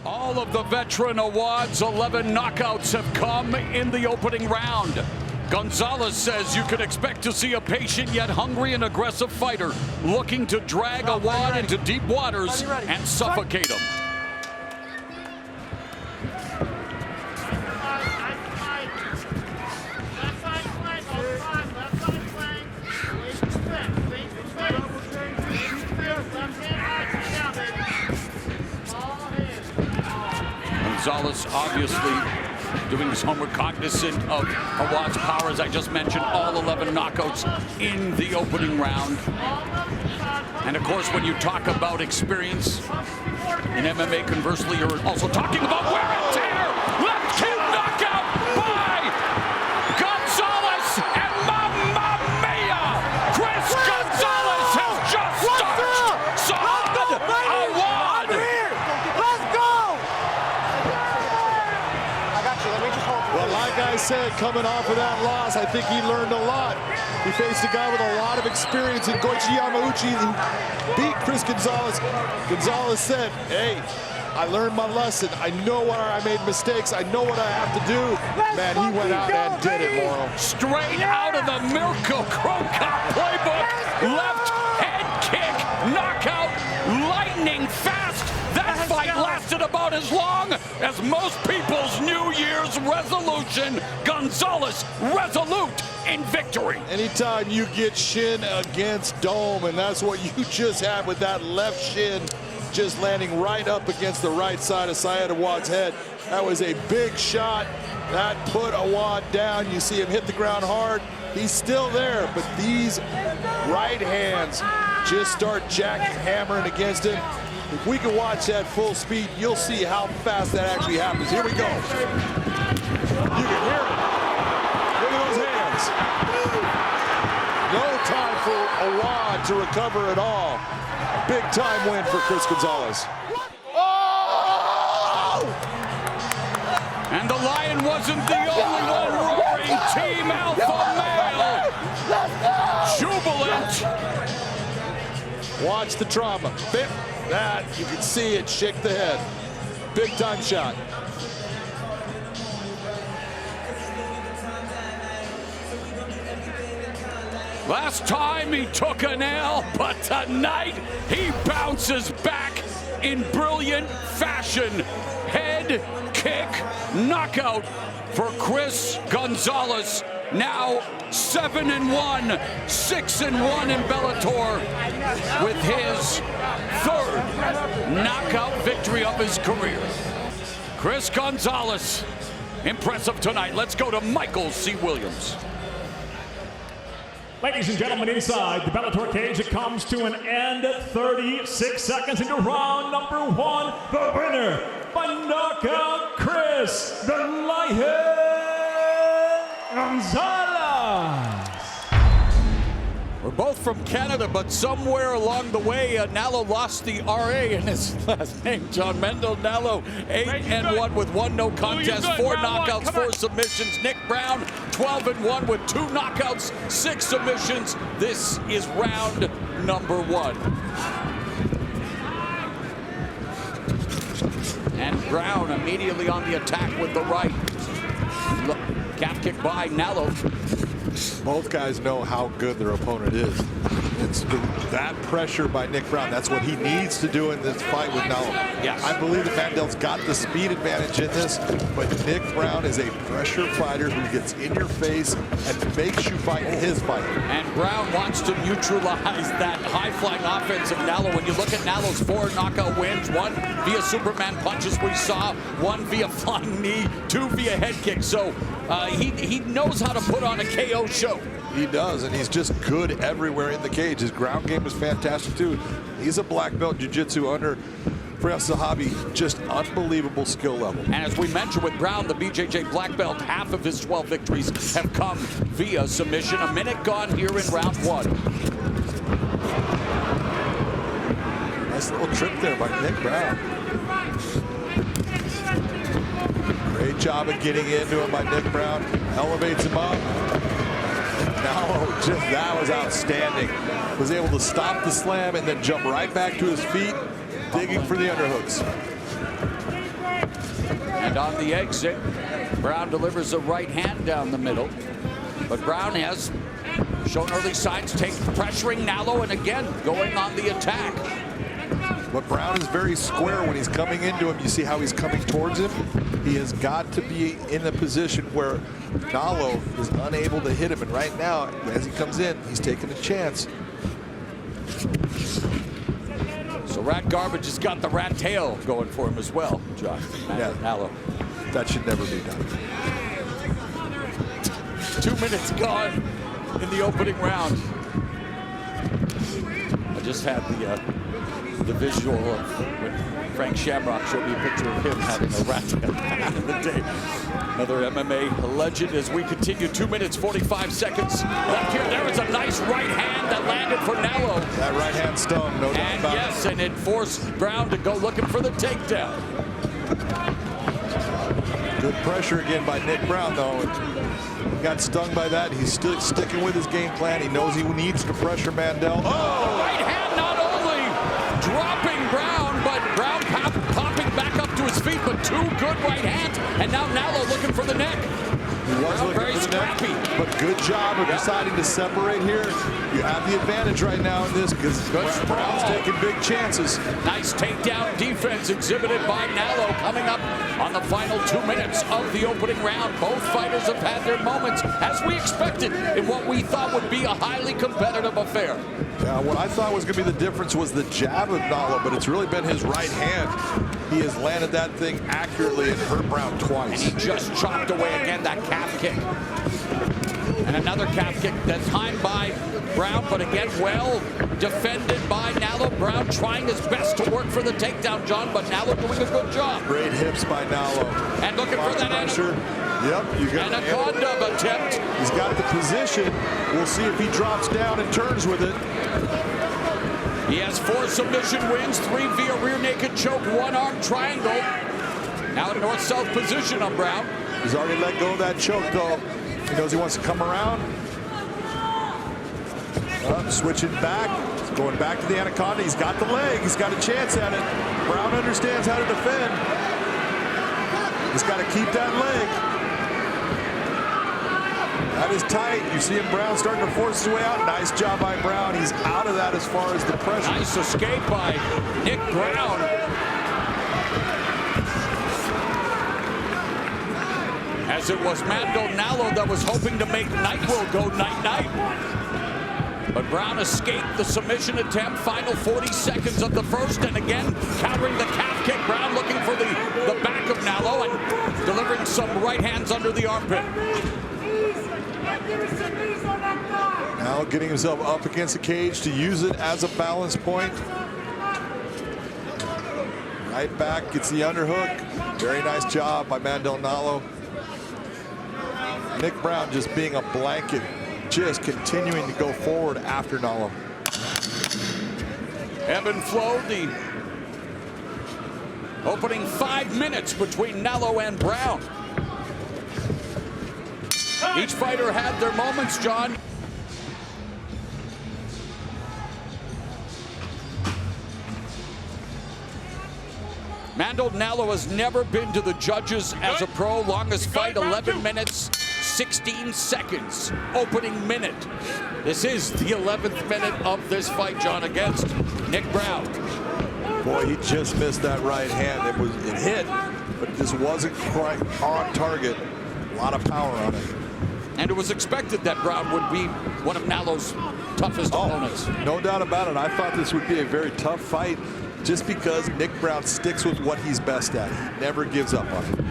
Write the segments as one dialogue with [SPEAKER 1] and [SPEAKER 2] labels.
[SPEAKER 1] All of the veteran Awad's 11 knockouts have come in the opening round. Gonzalez says you can expect to see a patient yet hungry and aggressive fighter looking to drag Awad into deep waters and suffocate him. Gonzalez obviously doing his homework, cognizant of Awad's power, as I just mentioned, all 11 knockouts in the opening round. And of course, when you talk about experience in MMA, conversely, you're also talking about wear and tear. Left kick knockout by Gonzalez, and mamma mia! Chris Gonzalez has just touched Saad Awad.
[SPEAKER 2] Well, like I said, coming off of that loss, I think he learned a lot. He faced a guy with a lot of experience in Goichi Yamauchi, who beat Chris Gonzalez. Gonzalez said, hey, I learned my lesson. I know where I made mistakes. I know what I have to do. Man, he went out and did it, Laurel.
[SPEAKER 1] Straight out of the Mirko Krokop playbook. Left head kick, knockout, lightning fast. That fight lasted about as long as most people's New Year's resolution. Gonzalez resolute in victory.
[SPEAKER 2] Anytime you get shin against dome, and that's what you just had with that left shin just landing right up against the right side of Saad Awad's head. That was a big shot. That put Awad down. You see him hit the ground hard. He's still there, but these right hands just start hammering against him. If we can watch that full speed, you'll see how fast that actually happens. Here we go. You can hear it. Look at those hands. No time for Awad to recover at all. Big time win for Chris Gonzalez.
[SPEAKER 1] Oh! And the Lion wasn't the only one roaring. Team Alpha Male. Jubilant.
[SPEAKER 2] Watch the trauma. That, you can see it shake the head. Big time shot.
[SPEAKER 1] Last time he took an L, but tonight he bounces back in brilliant fashion. Head kick knockout for Chris Gonzalez. Now 7-1, 6-1 in Bellator with his third knockout victory of his career. Chris Gonzalez, impressive tonight. Let's go to Michael C. Williams.
[SPEAKER 3] Ladies and gentlemen, inside the Bellator cage, it comes to an end. 36 seconds into round number one. The winner by knockout, Chris the Lion Gonzalez.
[SPEAKER 1] We're both from Canada, but somewhere along the way, Nallo lost the RA in his last name. John Mandel, Nallo, 8-1 with 1 no contest, 4 knockouts, 4 submissions. Nick Browne, 12-1 with 2 knockouts, 6 submissions. This is round number 1. And Browne immediately on the attack with the right. Calf kick by Nallo.
[SPEAKER 2] Both guys know how good their opponent is. It's that pressure by Nick Browne. That's what he needs to do in this fight with Nallo.
[SPEAKER 1] Yes.
[SPEAKER 2] I believe that Mandel's got the speed advantage in this, but Nick Browne is a pressure fighter who gets in your face and makes you fight his fight.
[SPEAKER 1] And Browne wants to neutralize that high-flying offense of Nallo. When you look at Nallo's 4 knockout wins, 1 via Superman punches we saw, 1 via flying knee, 2 via head kick. So he knows how to put on a KO show.
[SPEAKER 2] He does, and he's just good everywhere in the cage. His ground game is fantastic, too. He's a black belt jiu-jitsu under Freyas Zahabi. Just unbelievable skill level.
[SPEAKER 1] And as we mentioned with Browne, the BJJ black belt, half of his 12 victories have come via submission. A minute gone here in round 1.
[SPEAKER 2] Nice little trip there by Nick Browne. Great job of getting into him by Nick Browne. Elevates him up. Nallo, just that was outstanding. Was able to stop the slam and then jump right back to his feet, digging for the underhooks.
[SPEAKER 1] And on the exit, Browne delivers a right hand down the middle. But Browne has shown early signs, pressuring Nallo, and again, going on the attack.
[SPEAKER 2] But Browne is very square when he's coming into him. You see how he's coming towards him? He has got to be in a position where Nallo is unable to hit him. And right now, as he comes in, he's taking a chance.
[SPEAKER 1] So Rat Garbage has got the rat tail going for him as well, John.
[SPEAKER 2] Yeah.
[SPEAKER 1] Nallo.
[SPEAKER 2] That should never be done.
[SPEAKER 1] 2 minutes gone in the opening round. I just had the visual of when Frank Shamrock showed me a picture of him having a rat tail back in the day. Another MMA legend as we continue. 2 minutes, 45 seconds left here. There was a nice right hand that landed for Nallo.
[SPEAKER 2] That right hand stung, no doubt about it.
[SPEAKER 1] Yes, and it forced Browne to go looking for the takedown.
[SPEAKER 2] Good pressure again by Nick Browne, though. He got stung by that. He's still sticking with his game plan. He knows he needs to pressure Mandel.
[SPEAKER 1] Oh, right hand not only dropping Browne, but Browne popping back up to his feet, but 2 good right hands. And now Nallo looking for the neck.
[SPEAKER 2] He was looking
[SPEAKER 1] very
[SPEAKER 2] for the
[SPEAKER 1] scrappy.
[SPEAKER 2] neck, but good job of deciding to separate here. You have the advantage right now in this because Browne's taking big chances.
[SPEAKER 1] Nice takedown defense exhibited by Nallo coming up on the final 2 minutes of the opening round. Both fighters have had their moments, as we expected, in what we thought would be a highly competitive affair.
[SPEAKER 2] Yeah, what I thought was going to be the difference was the jab of Nallo, but it's really been his right hand. He has landed that thing accurately and hurt Browne twice.
[SPEAKER 1] And he just chopped away again that calf kick. And another calf kick that's timed by Browne, but again, well defended by Nallo. Browne trying his best to work for the takedown, John, but Nallo doing a good job.
[SPEAKER 2] Great hips by Nallo.
[SPEAKER 1] And looking for that
[SPEAKER 2] pressure. Yep, you got
[SPEAKER 1] anaconda attempt.
[SPEAKER 2] He's got the position. We'll see if he drops down and turns with it.
[SPEAKER 1] He has 4 submission wins, 3 via rear naked choke, 1 arm triangle. Now in north-south position on Browne.
[SPEAKER 2] He's already let go of that choke, though. He knows he wants to come around. Switching back. He's going back to the anaconda. He's got the leg. He's got a chance at it. Browne understands how to defend. He's got to keep that leg. That is tight. You see him, Browne, starting to force his way out. Nice job by Browne. He's out of that as far as the pressure.
[SPEAKER 1] Nice escape by Nick Browne. As it was Mandel Nallo that was hoping to make Nightwill go night-night. But Browne escaped the submission attempt. Final 40 seconds of the first, and again, countering the calf kick. Browne looking for the back of Nallo and delivering some right hands under the armpit.
[SPEAKER 2] Now getting himself up against the cage to use it as a balance point. Right back, gets the underhook. Very nice job by Mandel Nallo. Nick Browne just being a blanket, just continuing to go forward after Nallo.
[SPEAKER 1] Ebb and flow, the opening 5 minutes between Nallo and Browne. Each fighter had their moments, John. Mandel Nallo has never been to the judges as a pro. Longest fight, 11 minutes, 16 seconds. Opening minute. This is the 11th minute of this fight, John, against Nick Browne.
[SPEAKER 2] Boy, he just missed that right hand. It hit, but this wasn't quite on target. A lot of power on it.
[SPEAKER 1] And it was expected that Browne would be one of Nallo's toughest opponents.
[SPEAKER 2] No doubt about it. I thought this would be a very tough fight just because Nick Browne sticks with what he's best at. He never gives up on it.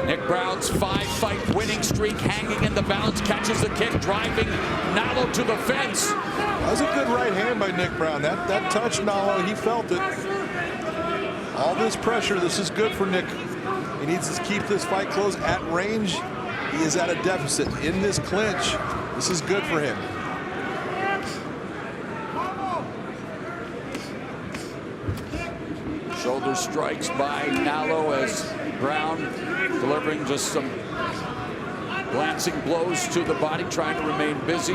[SPEAKER 1] Nick Browne's 5-fight winning streak hanging in the balance, catches the kick, driving Nallo to the fence.
[SPEAKER 2] That was a good right hand by Nick Browne. That touched Nallo. He felt it. All this pressure, this is good for Nick. He needs to keep this fight close at range. He is at a deficit in this clinch. This is good for him.
[SPEAKER 1] Shoulder strikes by Nallo as Browne delivering just some glancing blows to the body, trying to remain busy.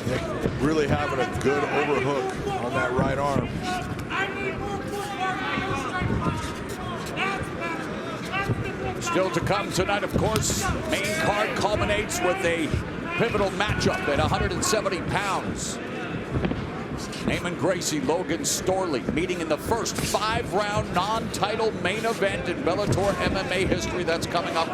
[SPEAKER 2] Nick really having a good overhook on that right arm.
[SPEAKER 1] Still to come tonight, of course. Main card culminates with a pivotal matchup at 170 pounds. Naaman Gracie, Logan Storley meeting in the first 5-round non-title main event in Bellator MMA history. That's coming up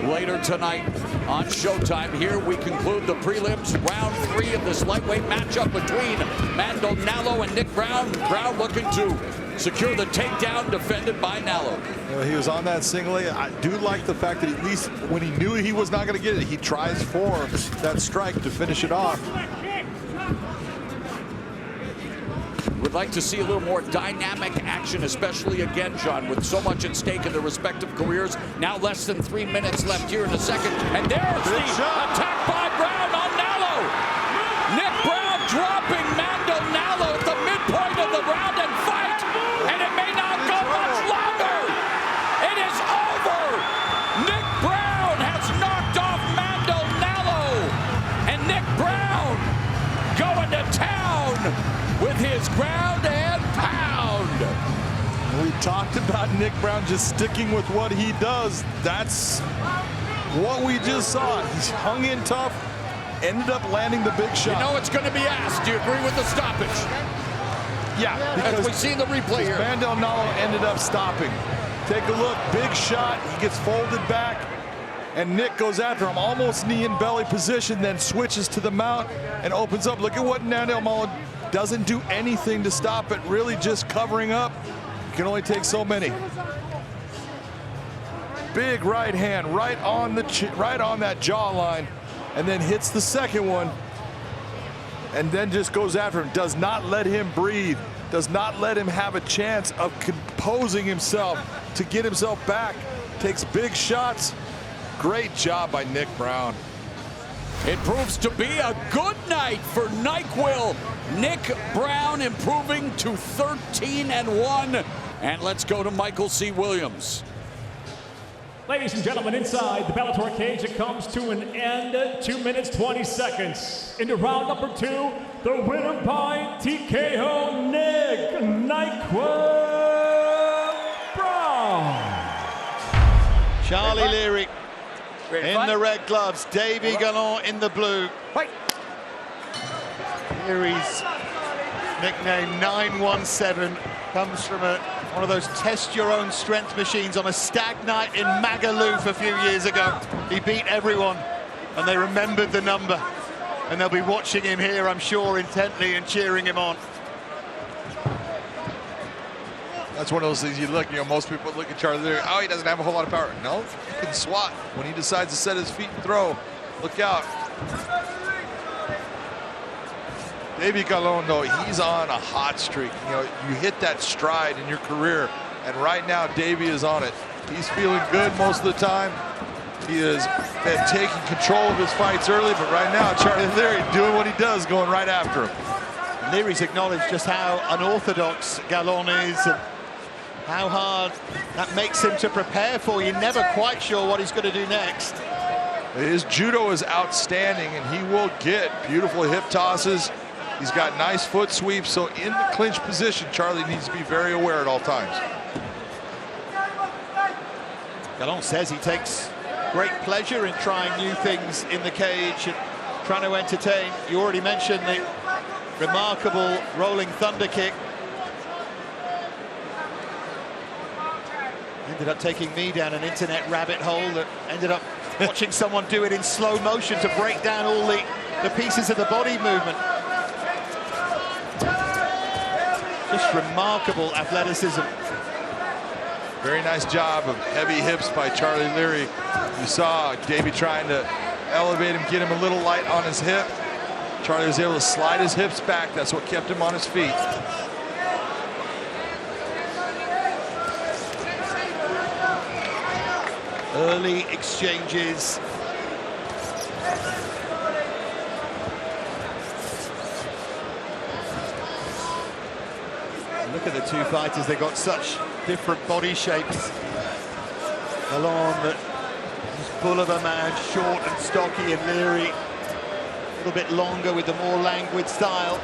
[SPEAKER 1] later tonight on Showtime. Here we conclude the prelims, round 3 of this lightweight matchup between Mandel, Nallo, and Nick Browne. Browne looking to secure the takedown defended by Nallo.
[SPEAKER 2] You know, he was on that single leg. I do like the fact that at least when he knew he was not going to get it, he tries for that strike to finish it off.
[SPEAKER 1] Would like to see a little more dynamic action, especially again, John, with so much at stake in their respective careers. Now less than 3 minutes left here in the second. And there's the attack by Browne on Nallo. Nick Browne dropping Mandel Nallo at the midpoint of the round and fight. And it may not go much longer. It is over. Nick Browne has knocked off Mandel Nallo. And Nick Browne going to town with his ground and pound.
[SPEAKER 2] We talked about Nick Browne just sticking with what he does. That's what we just saw. He's hung in tough, ended up landing the big shot.
[SPEAKER 1] You know it's going to be asked. Do you agree with the stoppage?
[SPEAKER 2] Yeah, because
[SPEAKER 1] as we see in the replay here.
[SPEAKER 2] Mandel Nallo ended up stopping. Take a look, big shot. He gets folded back, and Nick goes after him, almost knee and belly position, then switches to the mount and opens up. Look at what Mandel Nallo doesn't do anything to stop it, really just covering up. You can only take so many. Big right hand right on that jawline, and then hits the second one, and then just goes after him. Does not let him breathe. Does not let him have a chance of composing himself to get himself back. Takes big shots. Great job by Nick Browne.
[SPEAKER 1] It proves to be a good night for NyQuil. Nick Browne improving to 13-1. And let's go to Michael C. Williams.
[SPEAKER 3] Ladies and gentlemen, inside the Bellator cage, it comes to an end. 2 minutes, 20 seconds. Into round number 2, the winner by TKO, Nick NyQuil Browne.
[SPEAKER 4] Charlie Leary in the red gloves, Davy Gallant in the blue.
[SPEAKER 1] Fight.
[SPEAKER 4] Leary's nickname 917 comes from one of those test your own strength machines on a stag night in Magaluf a few years ago. He beat everyone and they remembered the number, and they'll be watching him here, I'm sure, intently and cheering him on.
[SPEAKER 2] That's one of those things you look, most people look at Charlie Leary, oh, he doesn't have a whole lot of power. No, he can swat. When he decides to set his feet and throw, look out. Davy Gallant, though, he's on a hot streak. You hit that stride in your career, and right now Davy is on it. He's feeling good most of the time. He has been taking control of his fights early, but right now Charlie Leary doing what he does, going right after him.
[SPEAKER 4] Leary's acknowledged just how unorthodox Gallant is and how hard that makes him to prepare for. You're never quite sure what he's going to do next.
[SPEAKER 2] His judo is outstanding, and he will get beautiful hip tosses. He's got nice foot sweeps, so in the clinch position, Charlie needs to be very aware at all times.
[SPEAKER 4] Gallant says he takes great pleasure in trying new things in the cage and trying to entertain. You already mentioned the remarkable rolling thunder kick. Ended up taking me down an internet rabbit hole that ended up watching someone do it in slow motion to break down all the pieces of the body movement. Just remarkable athleticism.
[SPEAKER 2] Very nice job of heavy hips by Charlie Leary. You saw Davy trying to elevate him, get him a little light on his hip. Charlie was able to slide his hips back. That's what kept him on his feet.
[SPEAKER 4] Early exchanges. Look at the two fighters, they've got such different body shapes. Gallant, that is full of a man, short and stocky, and Leary little bit longer with the more languid style.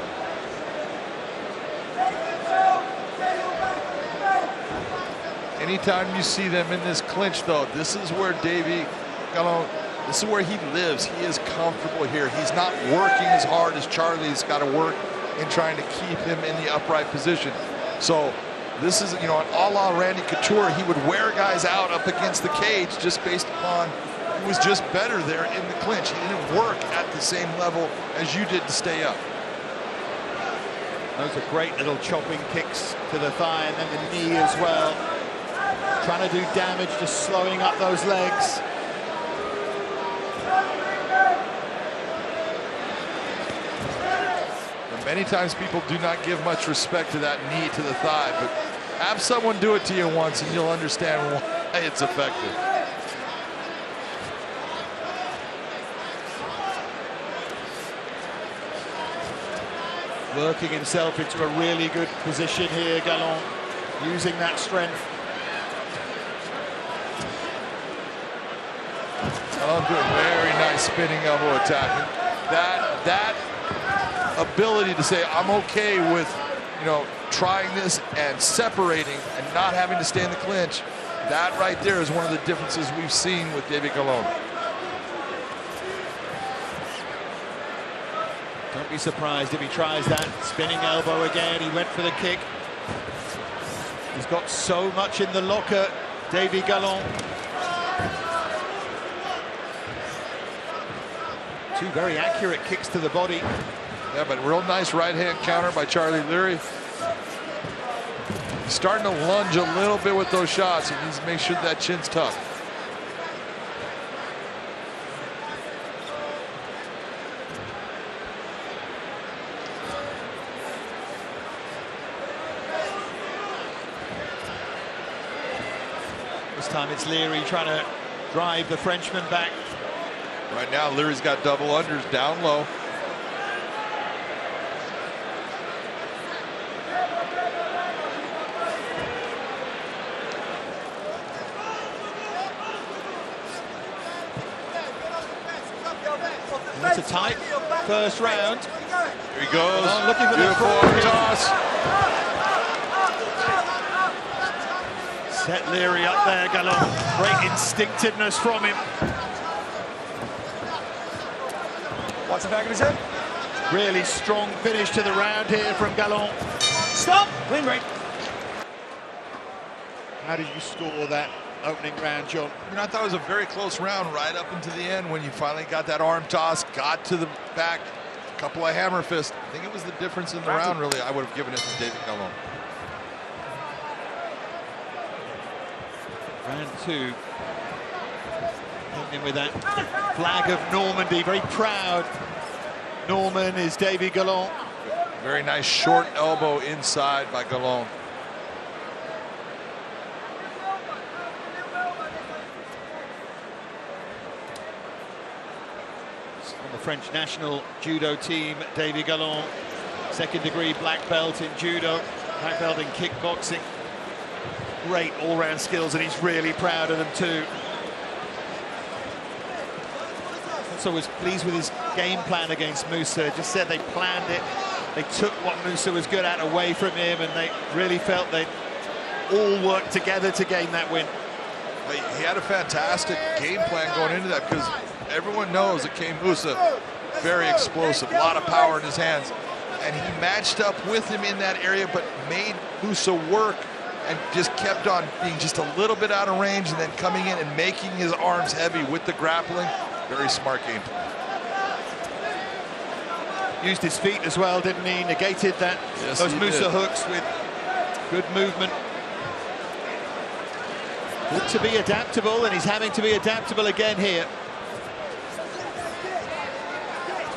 [SPEAKER 2] Anytime you see them in this clinch, though, this is where Davy, this is where he lives. He is comfortable here. He's not working as hard as Charlie's got to work in trying to keep him in the upright position. So this is, you know, an a la Randy Couture. He would wear guys out up against the cage just based upon he was just better there in the clinch. He didn't work at the same level as you did to stay up.
[SPEAKER 4] Those are great little chopping kicks to the thigh and then the knee as well. Trying to do damage, just slowing up those legs.
[SPEAKER 2] And many times people do not give much respect to that knee to the thigh, but have someone do it to you once and you'll understand why it's effective.
[SPEAKER 4] Working himself into a really good position here, Gallon, using that strength.
[SPEAKER 2] Gallon doing very nice spinning elbow attack. That ability to say, I'm okay with, you know, trying this and separating and not having to stay in the clinch, that right there is one of the differences we've seen with Davy Gallon.
[SPEAKER 4] Don't be surprised if he tries that spinning elbow again. He went for the kick. He's got so much in the locker, Davy Gallon. Two very accurate kicks to the body.
[SPEAKER 2] Yeah, but real nice right hand counter by Charlie Leary. He's starting to lunge a little bit with those shots. He needs to make sure that chin's tucked.
[SPEAKER 4] This time it's Leary trying to drive the Frenchman back.
[SPEAKER 2] Right now, Leary's got double unders down low.
[SPEAKER 4] That's a tight first round.
[SPEAKER 2] Here he goes.
[SPEAKER 4] Looking for
[SPEAKER 2] beautiful
[SPEAKER 4] the
[SPEAKER 2] arm toss.
[SPEAKER 4] Set Leary up there, Gallon. Great instinctiveness from him.
[SPEAKER 5] What's the back of his head?
[SPEAKER 4] Really strong finish to the round here from Gallon. Stop!
[SPEAKER 5] Clean break.
[SPEAKER 4] How did you score that opening round, John?
[SPEAKER 2] You know, I thought it was a very close round right up into the end when you finally got that arm toss, got to the back, a couple of hammer fists. I think it was the difference in the round, really. I would have given it to Davy Gallon.
[SPEAKER 4] Round two. In with that flag of Normandy, very proud. Norman is Davy Gallon.
[SPEAKER 2] Very nice short elbow inside by Gallon.
[SPEAKER 4] On the French national judo team, Davy Gallon, second degree black belt in judo, black belt in kickboxing. Great all-round skills, and he's really proud of them too. Also was pleased with his game plan against Musa. Just said they planned it. They took what Musa was good at away from him, and they really felt they all worked together to gain that win.
[SPEAKER 2] He had a fantastic game plan going into that because everyone knows that K. Musa, very explosive, a lot of power in his hands. And he matched up with him in that area, but made Musa work and just kept on being just a little bit out of range and then coming in and making his arms heavy with the grappling. Very smart game plan.
[SPEAKER 4] Used his feet as well, didn't he? Negated that,
[SPEAKER 2] yes,
[SPEAKER 4] those Musa hooks with good movement. Good to be adaptable, and he's having to be adaptable again here.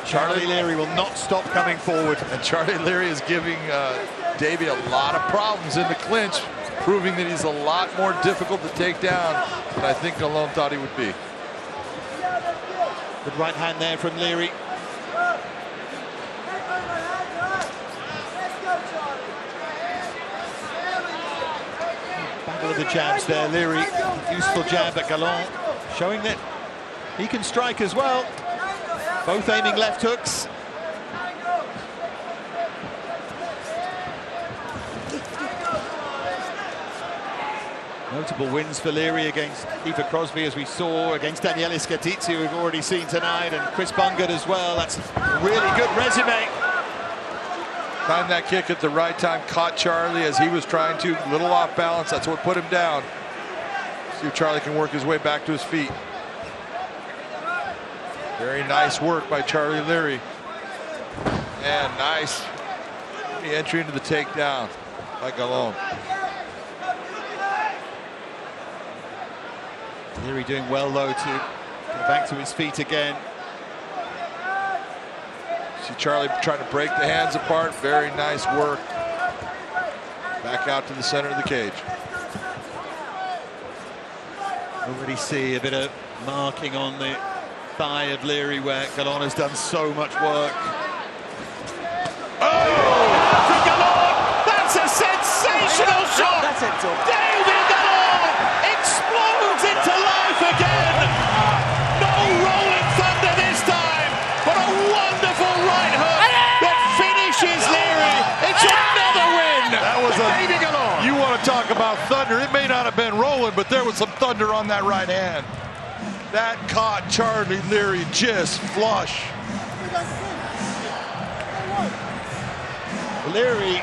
[SPEAKER 4] Charlie Leary will not stop coming forward.
[SPEAKER 2] And Charlie Leary is giving Davy a lot of problems in the clinch, proving that he's a lot more difficult to take down than I think Gallon thought he would be.
[SPEAKER 4] Good right hand there from Leary. Battle of the jabs there, Leary. Useful jab at Gallon, showing that he can strike as well. Both aiming left hooks. Notable wins for Leary against Kiefer Crosby, as we saw, against Danielis Khadzhi, we've already seen tonight, and Chris Bungard as well. That's a really good resume.
[SPEAKER 2] Timed that kick at the right time, caught Charlie as he was trying to, little off balance. That's what put him down. See if Charlie can work his way back to his feet. Very nice work by Charlie Leary. And nice entry into the takedown by Gallon.
[SPEAKER 4] Leary doing well, though, to get back to his feet again.
[SPEAKER 2] See Charlie trying to break the hands apart. Very nice work. Back out to the center of the cage.
[SPEAKER 4] Already see a bit of marking on the thigh of Leary where Gallon has done so much work. Oh! For Gallon! That's a sensational shot!
[SPEAKER 5] That's it, Tom.
[SPEAKER 4] Davy Gallon explodes into life again! No rolling thunder this time, but a wonderful right hook that finishes Leary. It's another win!
[SPEAKER 2] That was
[SPEAKER 4] Davy Gallon.
[SPEAKER 2] You want to talk about thunder? It may not have been rolling, but there was some thunder on that right hand. That caught Charlie Leary just flush.
[SPEAKER 4] Leary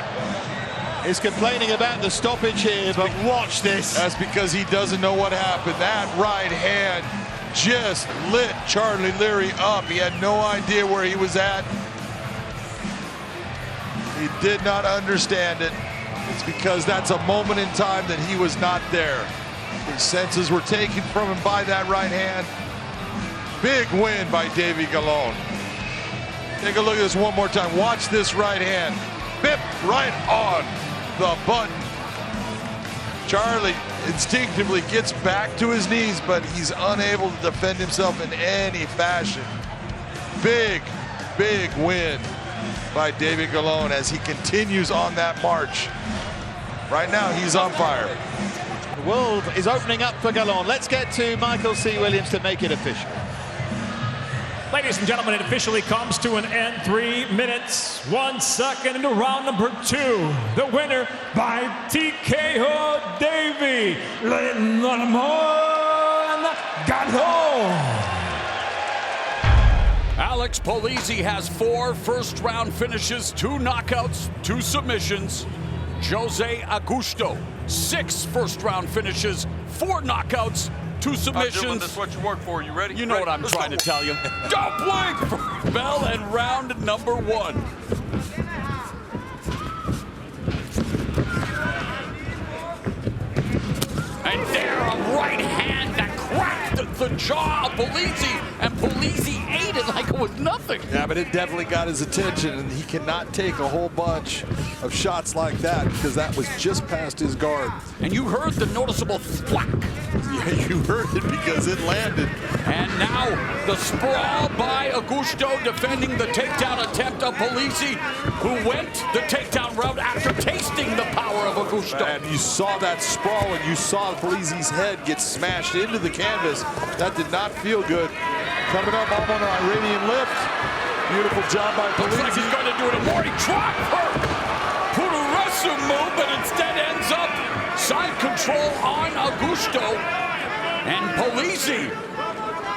[SPEAKER 4] is complaining about the stoppage here, but watch this.
[SPEAKER 2] That's because he doesn't know what happened. That right hand just lit Charlie Leary up. He had no idea where he was at. He did not understand it. It's because that's a moment in time that he was not there. His senses were taken from him by that right hand. Big win by Davy Gallon. Take a look at this one more time. Watch this right hand. Bip right on the button. Charlie instinctively gets back to his knees, but he's unable to defend himself in any fashion. Big, big win by Davy Gallon as he continues on that march. Right now, he's on fire.
[SPEAKER 4] The world is opening up for Gallon. Let's get to Michael C. Williams to make it official.
[SPEAKER 3] Ladies and gentlemen, it officially comes to an end. 3 minutes, 1 second into round number 2. The winner by TKO, Davy Gallon.
[SPEAKER 1] Alex Polizzi has 4 first-round finishes, 2 knockouts, 2 submissions. Jose Augusto, 6 first-round finishes, 4 knockouts, 2 submissions.
[SPEAKER 6] That's what you work for. You ready?
[SPEAKER 1] You know what I'm trying to tell you. Don't blink for Bell and round number 1. And there, a right hand that cracked the jaw of Polizzi, and Polizzi ate it like it was nothing.
[SPEAKER 2] Yeah, but it definitely got his attention, and he cannot take a whole bunch of shots like that because that was just past his guard.
[SPEAKER 1] And you heard the noticeable thwack.
[SPEAKER 2] Yeah, you heard it because it landed.
[SPEAKER 1] And now the sprawl by Augusto defending the takedown attempt of Polizzi, who went the takedown route after tasting the power of Augusto.
[SPEAKER 2] And you saw that sprawl, and you saw Polizzi's head get smashed into the canvas. That did not feel good. Coming up on an Iranian lift. Beautiful job by
[SPEAKER 1] Looks like
[SPEAKER 2] Polizzi.
[SPEAKER 1] he's going to do it a more drop her Pururesu move, but instead ends up side control on Augusto. And Polizzi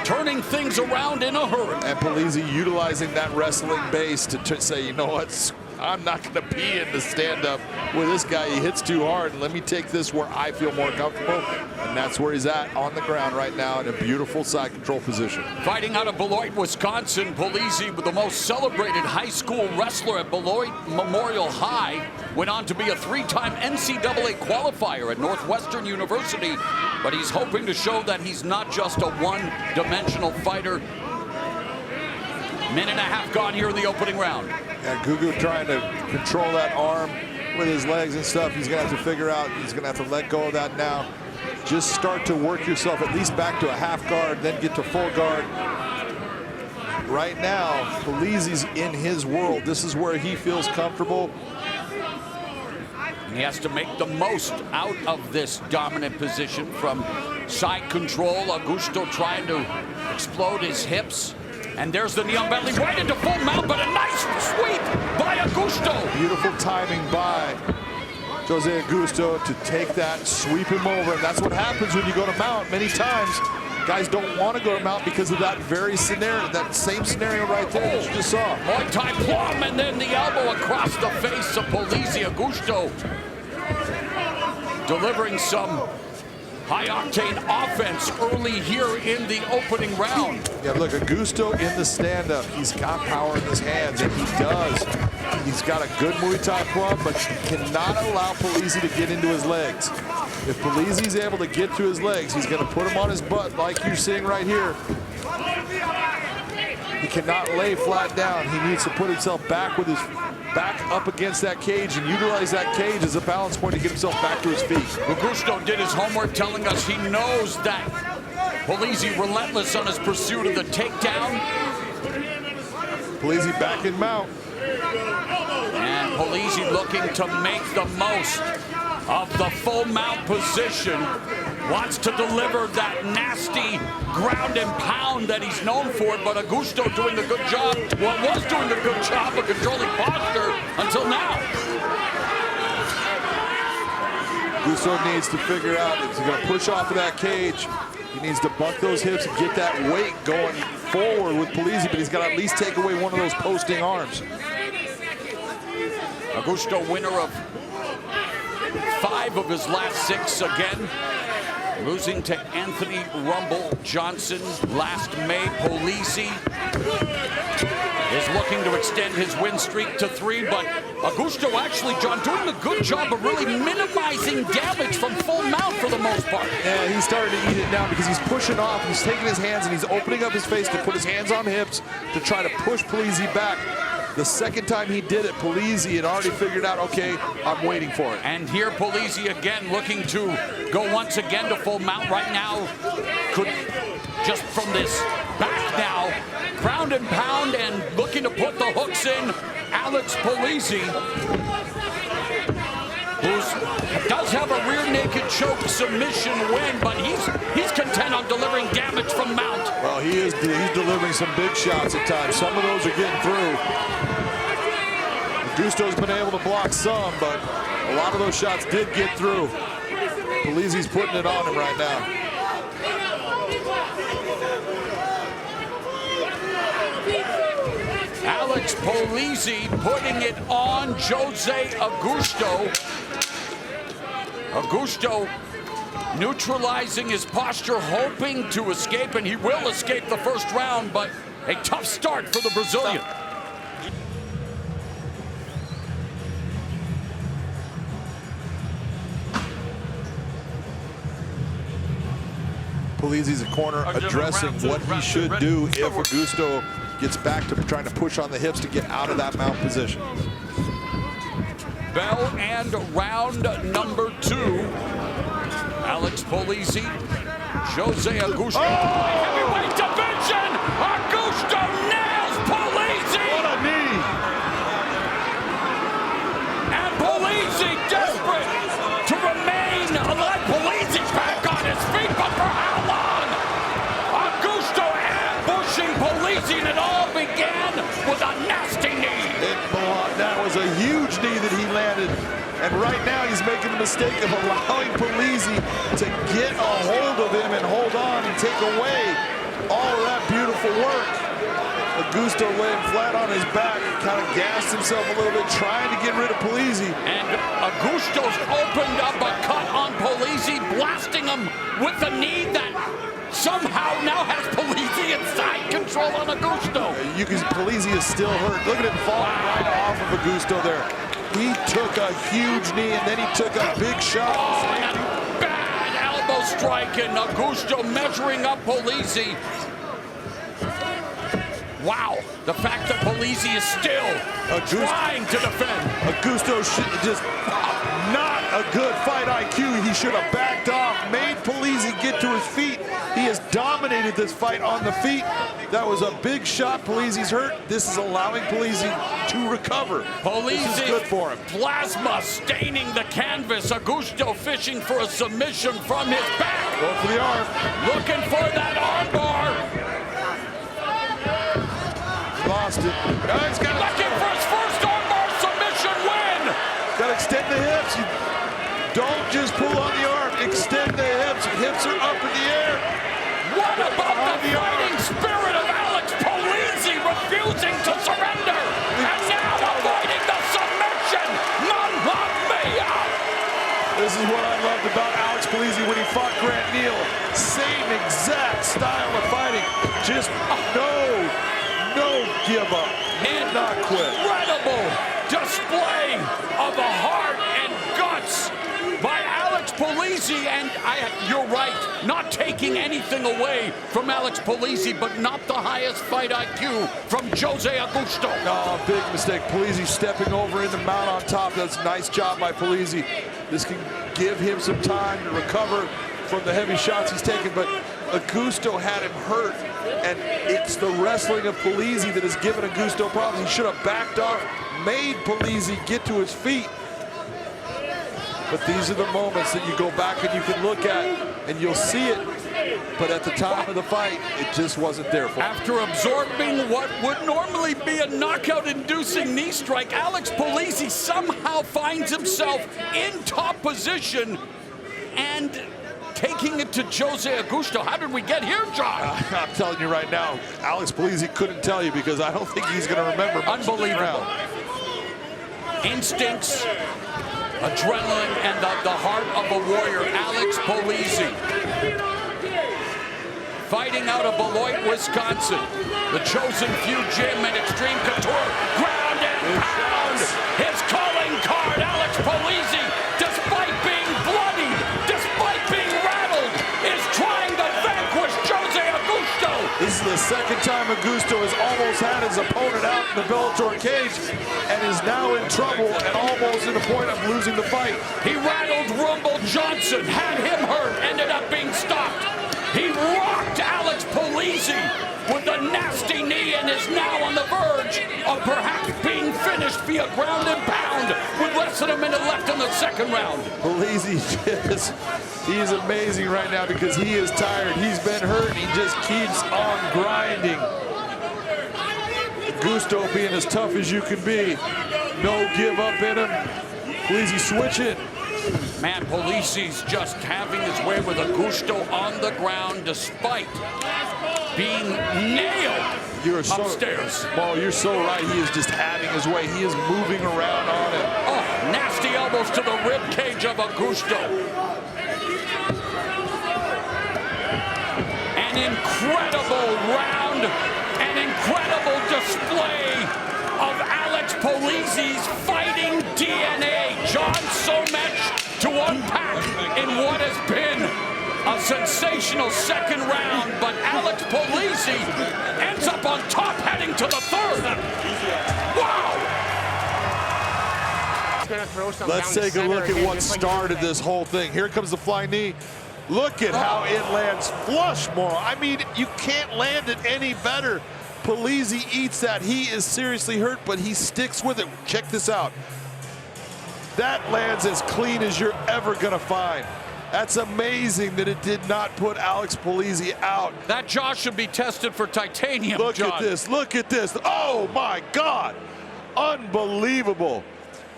[SPEAKER 1] turning things around in a hurry.
[SPEAKER 2] And Polizzi utilizing that wrestling base to say, you know what, I'm not going to be in the stand-up with this guy. He hits too hard. Let me take this where I feel more comfortable. And that's where he's at on the ground right now in a beautiful side control position.
[SPEAKER 1] Fighting out of Beloit, Wisconsin, Polizzi, the most celebrated high school wrestler at Beloit Memorial High, went on to be a 3-time NCAA qualifier at Northwestern University, but he's hoping to show that he's not just a one-dimensional fighter. Minute and a half gone here in the opening round.
[SPEAKER 2] And Gugu trying to control that arm with his legs and stuff. He's going to have to figure out, he's going to have to let go of that now. Just start to work yourself at least back to a half guard, then get to full guard. Right now, Polizzi's in his world. This is where he feels comfortable.
[SPEAKER 1] And he has to make the most out of this dominant position from side control. Augusto trying to explode his hips And there's the knee on belly, right into full mount, but a nice sweep by Augusto.
[SPEAKER 2] Beautiful timing by Jose Augusto to take that, sweep him over. And that's what happens when you go to mount. Many times, guys don't want to go to mount because of that very scenario, that same scenario right there that you just saw.
[SPEAKER 1] Muay Thai plum, and then the elbow across the face of Polizzi. Augusto delivering some high-octane offense early here in the opening round.
[SPEAKER 2] Yeah, look, Augusto in the stand-up. He's got power in his hands, and he does. He's got a good Muay Thai plum, but he cannot allow Polizzi to get into his legs. If Polizzi's able to get to his legs, he's going to put him on his butt like you're seeing right here. He cannot lay flat down. He needs to put himself back with his back up against that cage and utilize that cage as a balance point to get himself back to his feet.
[SPEAKER 1] Augusto did his homework, telling us he knows that Polizzi relentless on his pursuit of the takedown.
[SPEAKER 2] Polizzi back in mount.
[SPEAKER 1] And Polizzi looking to make the most of the full mount position. Wants to deliver that nasty ground and pound that he's known for, but Augusto doing a good job. Well, was doing a good job of controlling posture until now.
[SPEAKER 2] Augusto needs to figure out if he's going to push off of that cage. He needs to buck those hips and get that weight going forward with Polizzi, but he's got to at least take away one of those posting arms.
[SPEAKER 1] Augusto, winner of 5 of his last 6 again. Losing to Anthony Rumble Johnson last May. Polizzi is looking to extend his win streak to 3, but Augusto actually, John, doing a good job of really minimizing damage from full mount for the most part.
[SPEAKER 2] Yeah, he's starting to eat it down because he's pushing off, he's taking his hands and he's opening up his face to put his hands on hips to try to push Polizzi back. The second time he did it, Polizzi had already figured out, okay, I'm waiting for it.
[SPEAKER 1] And here Polizzi again looking to go once again to full mount right now. Could just from this back now, ground and pound and looking to put the hooks in. Alex Polizzi, who does have a rear naked choke submission win, but he's content on delivering damage from mount.
[SPEAKER 2] Well, he's delivering some big shots at times. Some of those are getting through. Augusto's been able to block some, but a lot of those shots did get through. Polizzi's putting it on him right now.
[SPEAKER 1] Alex Polizzi putting it on Jose Augusto. Augusto neutralizing his posture, hoping to escape, and he will escape the first round, but a tough start for the Brazilian.
[SPEAKER 2] Polizzi's a corner addressing what he should do if Augusto gets back to trying to push on the hips to get out of that mount position.
[SPEAKER 1] Bell and round number 2. Alex Polizzi, Jose Augusto. Heavyweight division! Augusto nails Polizzi!
[SPEAKER 2] What a knee!
[SPEAKER 1] And Polizzi desperate to remain alive. Polizzi back on his feet, but for how long? Augusto ambushing Polizzi, and it all began with a nasty knee.
[SPEAKER 2] That was a huge knee that he landed. And right now he's making the mistake of allowing Polizzi to get a hold of him and hold on and take away all of that beautiful work. Augusto laying flat on his back, kind of gassed himself a little bit, trying to get rid of Polizzi.
[SPEAKER 1] And Augusto's opened up a cut on Polizzi, blasting him with a knee that somehow now has Polizzi in side control on Augusto.
[SPEAKER 2] Polizzi is still hurt. Look at him falling right off of Augusto there. He took a huge knee and then he took a big shot.
[SPEAKER 1] Oh, and a bad elbow strike, and Augusto measuring up Polizzi. Wow, the fact that Polizzi is still trying to defend.
[SPEAKER 2] Augusto just not a good fight IQ. He should have backed off, made Polizzi get to his feet. He has dominated this fight on the feet. That was a big shot. Polizzi's hurt. This is allowing Polizzi to recover.
[SPEAKER 1] Polizzi,
[SPEAKER 2] this is good for him.
[SPEAKER 1] Plasma staining the canvas. Augusto fishing for a submission from his back.
[SPEAKER 2] Go for the arm.
[SPEAKER 1] Looking for that arm bar.
[SPEAKER 2] lost it. Now he's got
[SPEAKER 1] Looking for his first armbar submission win.
[SPEAKER 2] got to extend the hips. You don't just pull on the arm. Extend the hips. Hips are up in the air.
[SPEAKER 1] What about the fighting spirit of Alex Polizzi refusing to surrender? And now avoiding the submission. Mamma mia!
[SPEAKER 2] This is what I loved about Alex Polizzi when he fought Grant Neal. Same exact style of fighting. Just no give up. Did not quit.
[SPEAKER 1] Incredible display of the heart and guts by Alex Polizzi, and you're right, not taking anything away from Alex Polizzi, but not the highest fight IQ from Jose Augusto.
[SPEAKER 2] No, big mistake. Polizzi stepping over in the mount on top. That's a nice job by Polizzi. This can give him some time to recover from the heavy shots he's taken, but Augusto had him hurt, and it's the wrestling of Polizzi that has given Augusto problems. He should have backed off, made Polizzi get to his feet. But these are the moments that you go back and you can look at, and you'll see it. But at the time of the fight, it just wasn't there for him.
[SPEAKER 1] After absorbing what would normally be a knockout-inducing knee strike, Alex Polizzi somehow finds himself in top position and taking it to Jose Augusto. How did we get here, John?
[SPEAKER 2] I'm telling you right now, Alex Polizzi couldn't tell you, because I don't think he's going to remember much.
[SPEAKER 1] Unbelievable. Instincts, adrenaline, and the heart of a warrior, Alex Polizzi. Fighting out of Beloit, Wisconsin. The chosen few gym and extreme couture. Ground and pound. His calling card, Alex Polizzi, despite being bloodied, despite being rattled, is trying to vanquish Jose Augusto.
[SPEAKER 2] This is the second time Augusto has almost had his opponent out in the Bellator cage and is now in trouble and almost to the point of losing the fight.
[SPEAKER 1] He rattled Rumble Johnson, had him hurt, ended up being stopped. He rocked Alex Polizzi with a nasty knee and is now on the verge of perhaps being finished via ground and pound with less than a minute left in the second round.
[SPEAKER 2] Polizzi he's amazing right now because he is tired. He's been hurt. He just keeps on grinding. Augusto being as tough as you can be. No give up in him. Polizzi switching.
[SPEAKER 1] Man, Polizzi's just having his way with Augusto on the ground despite being nailed upstairs.
[SPEAKER 2] Mo, you're so right. He is just having his way. He is moving around on it.
[SPEAKER 1] Oh, nasty elbows to the rib cage of Augusto. An incredible round, an incredible display of Alex Polizzi's fighting DNA. John, so much to unpack in what has been a sensational second round, but Alex Polizzi ends up on top heading to the third. Wow!
[SPEAKER 2] Let's take a look at what started this whole thing. Here comes the flying knee. Look at how it lands flush, Moro. I mean, you can't land it any better. Polizzi eats that. He is seriously hurt, but he sticks with it. Check this out. That lands as clean as you're ever gonna find. That's amazing that it did not put Alex Polizzi out.
[SPEAKER 1] That jaw should be tested for titanium,
[SPEAKER 2] Look
[SPEAKER 1] John.
[SPEAKER 2] at this, look at this. Oh my God, unbelievable.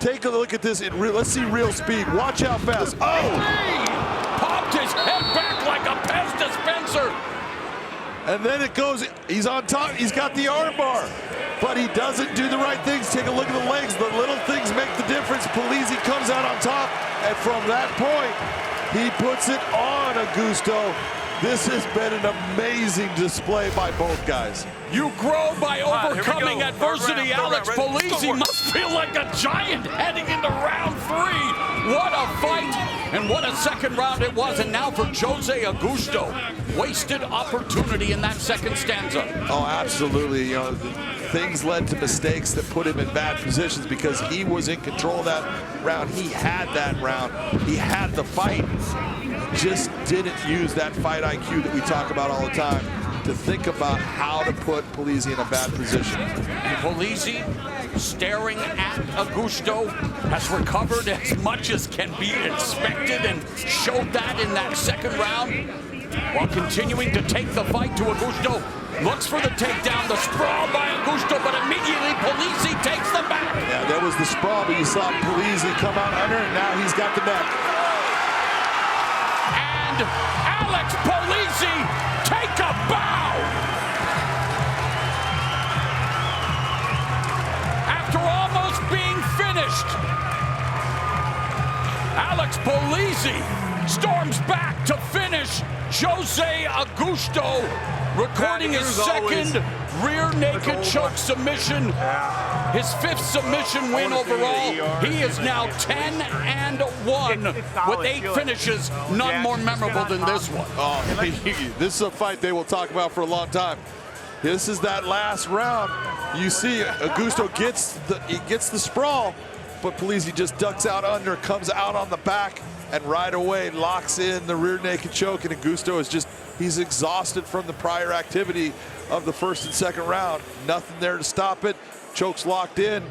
[SPEAKER 2] Take a look at this in real, let's see real speed. Watch how fast, oh!
[SPEAKER 1] Popped his head back like a Pez dispenser.
[SPEAKER 2] And then it goes, he's on top, he's got the arm bar, but he doesn't do the right things. Take a look at the legs, the little things make the difference. Polizzi comes out on top, and from that point, he puts it on Augusto. This has been an amazing display by both guys.
[SPEAKER 1] You grow by overcoming adversity. Alex Polizzi must feel like a giant heading into round 3. What a fight, and what a second round it was. And now for Jose Augusto, wasted opportunity in that second stanza.
[SPEAKER 2] Oh, absolutely. You know, things led to mistakes that put him in bad positions because he was in control of that round. He had that round. He had the fight. Just didn't use that fight IQ that we talk about all the time to think about how to put Polizzi in a bad position.
[SPEAKER 1] And Polizzi, staring at Augusto, has recovered as much as can be expected and showed that in that second round while continuing to take the fight to Augusto. Looks for the takedown, the sprawl by Augusto, but immediately Polizzi takes them back.
[SPEAKER 2] Yeah, there was the sprawl, but you saw Polizzi come out under, and now he's got the neck.
[SPEAKER 1] And Alex Polizzi take a bow. After almost being finished, Alex Polizzi storms back to finish Jose Augusto, recording his second rear naked choke submission, his 5th submission win overall. He is now 10-1 with 8 finishes, none more memorable than this one.
[SPEAKER 2] Oh, this is a fight they will talk about for a long time. This is that last round. You see Augusto gets the sprawl, but Polizzi just ducks out under, comes out on the back, and right away locks in the rear naked choke, and Augusto is just, he's exhausted from the prior activity of the 1st and 2nd round. Nothing there to stop it. Choke's locked in.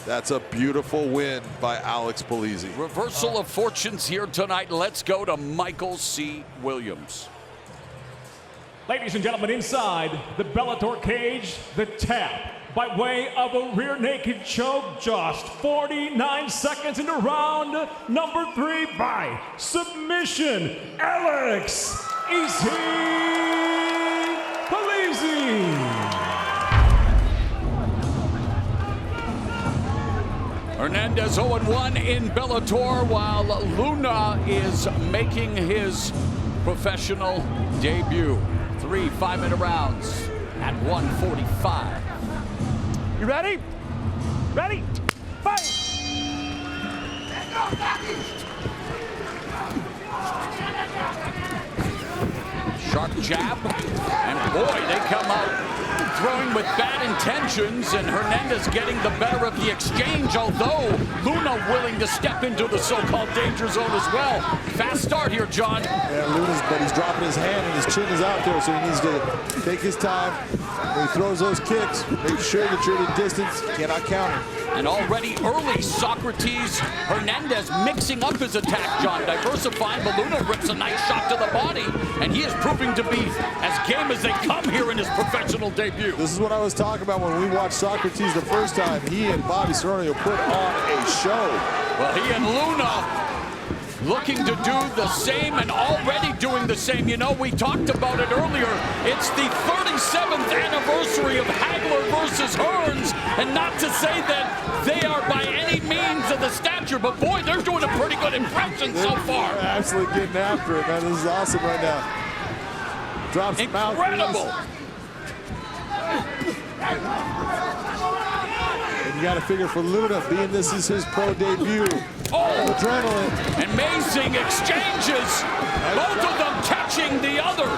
[SPEAKER 2] That's a beautiful win by Alex Polizzi.
[SPEAKER 1] Reversal of fortunes here tonight. Let's go to Michael C. Williams.
[SPEAKER 3] Ladies and gentlemen, inside the Bellator cage, the tap by way of a rear naked choke, just 49 seconds into round number 3 by submission, Alex Polizzi.
[SPEAKER 1] Hernandez 0-1 in Bellator, while Luna is making his professional debut. 3 5-minute rounds at 145.
[SPEAKER 3] You ready? Ready? Fight!
[SPEAKER 1] Sharp jab, and boy, they come out throwing with bad intentions, and Hernandez getting the better of the exchange, although Luna willing to step into the so-called danger zone as well. Fast start here, John.
[SPEAKER 2] Yeah, but he's dropping his hand and his chin is out there, so he needs to take his time. When he throws those kicks, make sure that you're at a distance, cannot counter.
[SPEAKER 1] And already early, Socrates, Hernandez mixing up his attack, John, diversifying, but Luna rips a nice shot to the body, and he is proving to be as game as they come here in his professional debut.
[SPEAKER 2] This is what I was talking about when we watched Socrates the first time. He and Bobby Serrano put on a show.
[SPEAKER 1] Well, he and Luna looking to do the same and already doing the same. You know, we talked about it earlier. It's the 37th anniversary of Hagler versus Hearns, and not to say that they are by any means of the stature, but boy, they're doing a pretty good impression so far.
[SPEAKER 2] They're absolutely getting after it, man. This is awesome right now. Drops
[SPEAKER 1] incredible.
[SPEAKER 2] And you got to figure for Luna, being this is his pro debut.
[SPEAKER 1] Oh,
[SPEAKER 2] adrenaline.
[SPEAKER 1] Amazing exchanges. Both of them catching the other.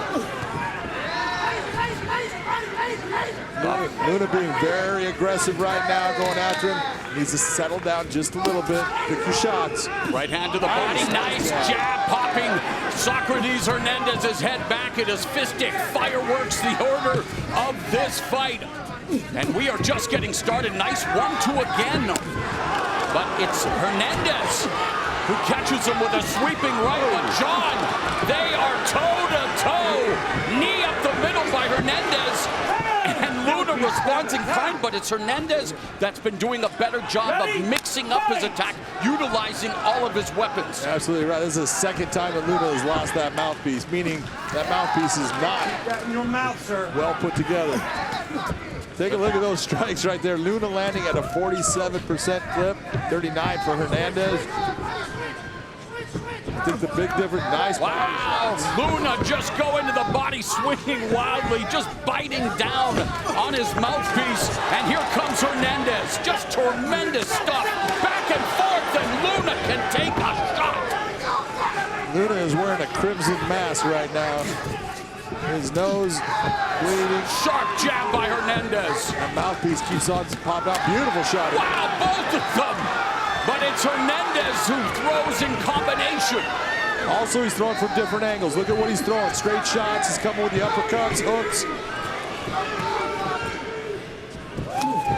[SPEAKER 2] Luna being very aggressive right now, going after him. Needs to settle down just a little bit. Pick your shots.
[SPEAKER 1] Right hand to the body. Nice jab popping. Socrates Hernandez's head back. It is fistic fireworks, the order of this fight. And we are just getting started. Nice 1-2 again. But it's Hernandez who catches him with a sweeping right. But John, they are toe-to-toe. Knee up the middle by Hernandez. And Luna responds in kind, but it's Hernandez that's been doing a better job of mixing up his attack, utilizing all of his weapons.
[SPEAKER 2] Absolutely right. This is the second time that Luna has lost that mouthpiece, meaning that mouthpiece is not
[SPEAKER 5] in your mouth, sir.
[SPEAKER 2] Well put together. Take a look at those strikes right there. Luna landing at a 47% clip, 39 for Hernandez. I think the big difference, nice.
[SPEAKER 1] Wow, Luna just going to the body, swinging wildly, just biting down on his mouthpiece. And here comes Hernandez, just tremendous stuff. Back and forth, and Luna can take a shot.
[SPEAKER 2] Luna is wearing a crimson mask right now. His nose bleeding.
[SPEAKER 1] Sharp jab by Hernandez.
[SPEAKER 2] That mouthpiece keeps on popping out. Beautiful shot.
[SPEAKER 1] Wow, both of them. But it's Hernandez who throws in combination.
[SPEAKER 2] Also, he's throwing from different angles. Look at what he's throwing. Straight shots. He's coming with the uppercuts, hooks.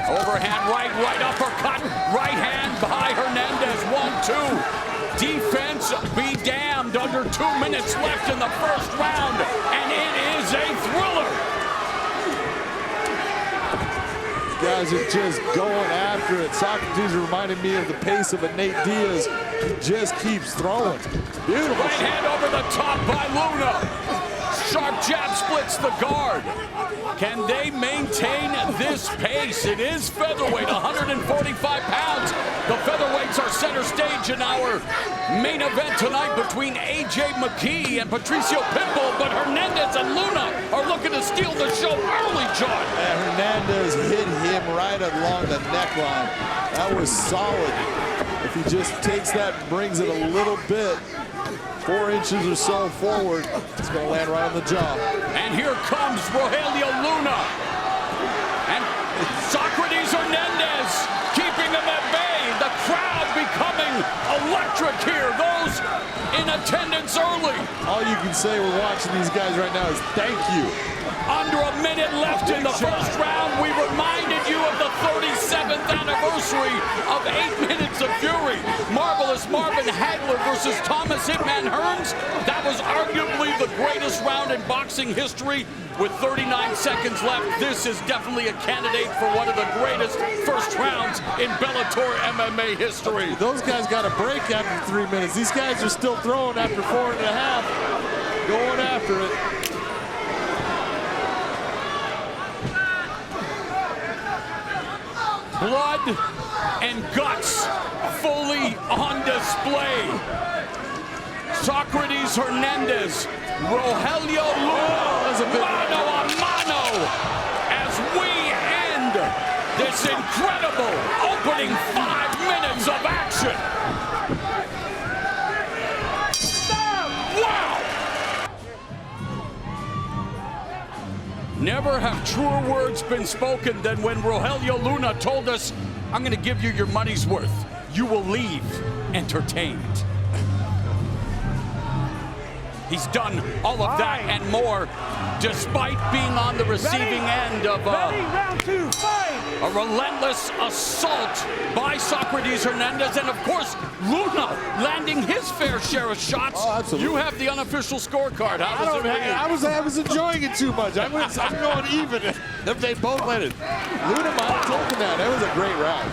[SPEAKER 1] Overhand right uppercut. Right hand by Hernandez. 1-2. Defense be damned. Under 2 minutes left in the first round. And it is a thriller.
[SPEAKER 2] guys are just going after it. Socrates reminded me of the pace of a Nate Diaz. He just keeps throwing. Beautiful.
[SPEAKER 1] Right hand over the top by Luna. Sharp jab splits the guard. Can they maintain this pace? It is featherweight, 145 pounds. The featherweights are center stage in our main event tonight between A.J. McKee and Patricio Pitbull, but Hernandez and Luna are looking to steal the show early, John.
[SPEAKER 2] And Hernandez hit him right along the neckline. That was solid. If he just takes that and brings it a little bit, 4 inches or so forward, it's going to land right on the jaw.
[SPEAKER 1] And here comes Rogelio Luna. And Socrates Hernandez keeping him at bay. The crowd becoming electric here. Those in attendance early.
[SPEAKER 2] All you can say we're watching these guys right now is thank you.
[SPEAKER 1] Under a minute left in the first round, we reminded you of the 37th anniversary of 8 Minutes of Fury. Marvelous Marvin Hagler versus Thomas Hitman Hearns. That was arguably the greatest round in boxing history. With 39 seconds left, this is definitely a candidate for one of the greatest first rounds in Bellator MMA history.
[SPEAKER 2] Those guys got a break after 3 minutes. These guys are still throwing after 4.5. Going after it.
[SPEAKER 1] Blood and guts fully on display. Socrates Hernandez, Rogelio Luna, mano a mano, as we end this incredible opening 5 minutes of action. Wow! Never have truer words been spoken than when Rogelio Luna told us, I'm going to give you your money's worth. You will leave entertained. He's done all of that and more, despite being on the receiving end of a relentless assault by Socrates Hernandez, and of course, Luna landing his fair share of shots.
[SPEAKER 2] Oh, absolutely.
[SPEAKER 1] You have the unofficial scorecard.
[SPEAKER 2] I was enjoying it too much. I'm going even if they both let it. Luna might have taken that. That was a great round.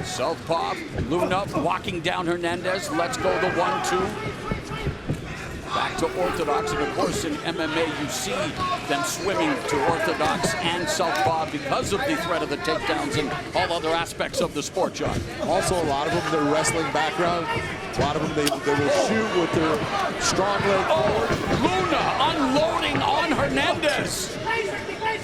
[SPEAKER 1] Southpaw, Luna walking down Hernandez. Let's go the 1-2. Back to orthodox, and of course in MMA you see them swimming to orthodox and southpaw because of the threat of the takedowns and all other aspects of the sport, John.
[SPEAKER 2] Also, a lot of them, their wrestling background, a lot of them, they will shoot with their strong leg forward.
[SPEAKER 1] Luna unloading on Hernandez.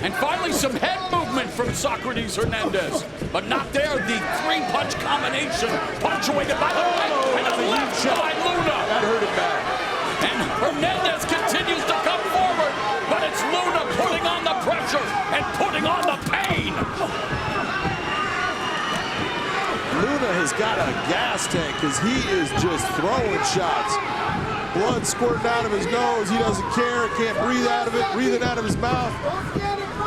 [SPEAKER 1] And finally some head movement from Socrates Hernandez. But not there, the 3-punch combination punctuated by the right and a left by Luna.
[SPEAKER 2] That hurt him bad.
[SPEAKER 1] And Hernandez continues to come forward, but it's Luna putting on the pressure and putting on the pain.
[SPEAKER 2] Luna has got a gas tank because he is just throwing shots. Blood squirting out of his nose. He doesn't care. Can't breathe out of it. Breathing out of his mouth.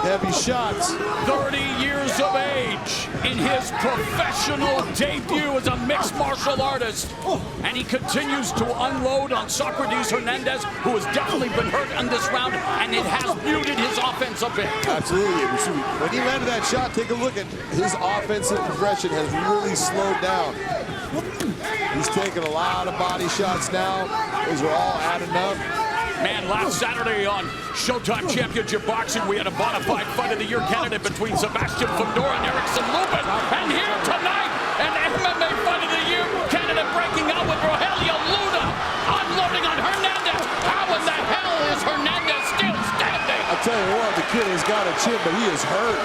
[SPEAKER 2] Heavy shots.
[SPEAKER 1] 30 years of age in his professional debut as a mixed martial artist. And he continues to unload on Socrates Hernandez, who has definitely been hurt in this round, and it has muted his offense a bit.
[SPEAKER 2] Absolutely. When he landed that shot, take a look at his offensive progression has really slowed down. He's taking a lot of body shots now. Those are all adding up.
[SPEAKER 1] Man, last Saturday on Showtime Championship Boxing, we had a bona fide fight of the year candidate between Sebastian Fundora and Erickson Lubin. And here tonight, an MMA fight of the year candidate breaking out with Rogelio Luna, unloading on Hernandez. How in the hell is Hernandez still standing?
[SPEAKER 2] I'll tell you what, the kid has got a chin, but he is hurt.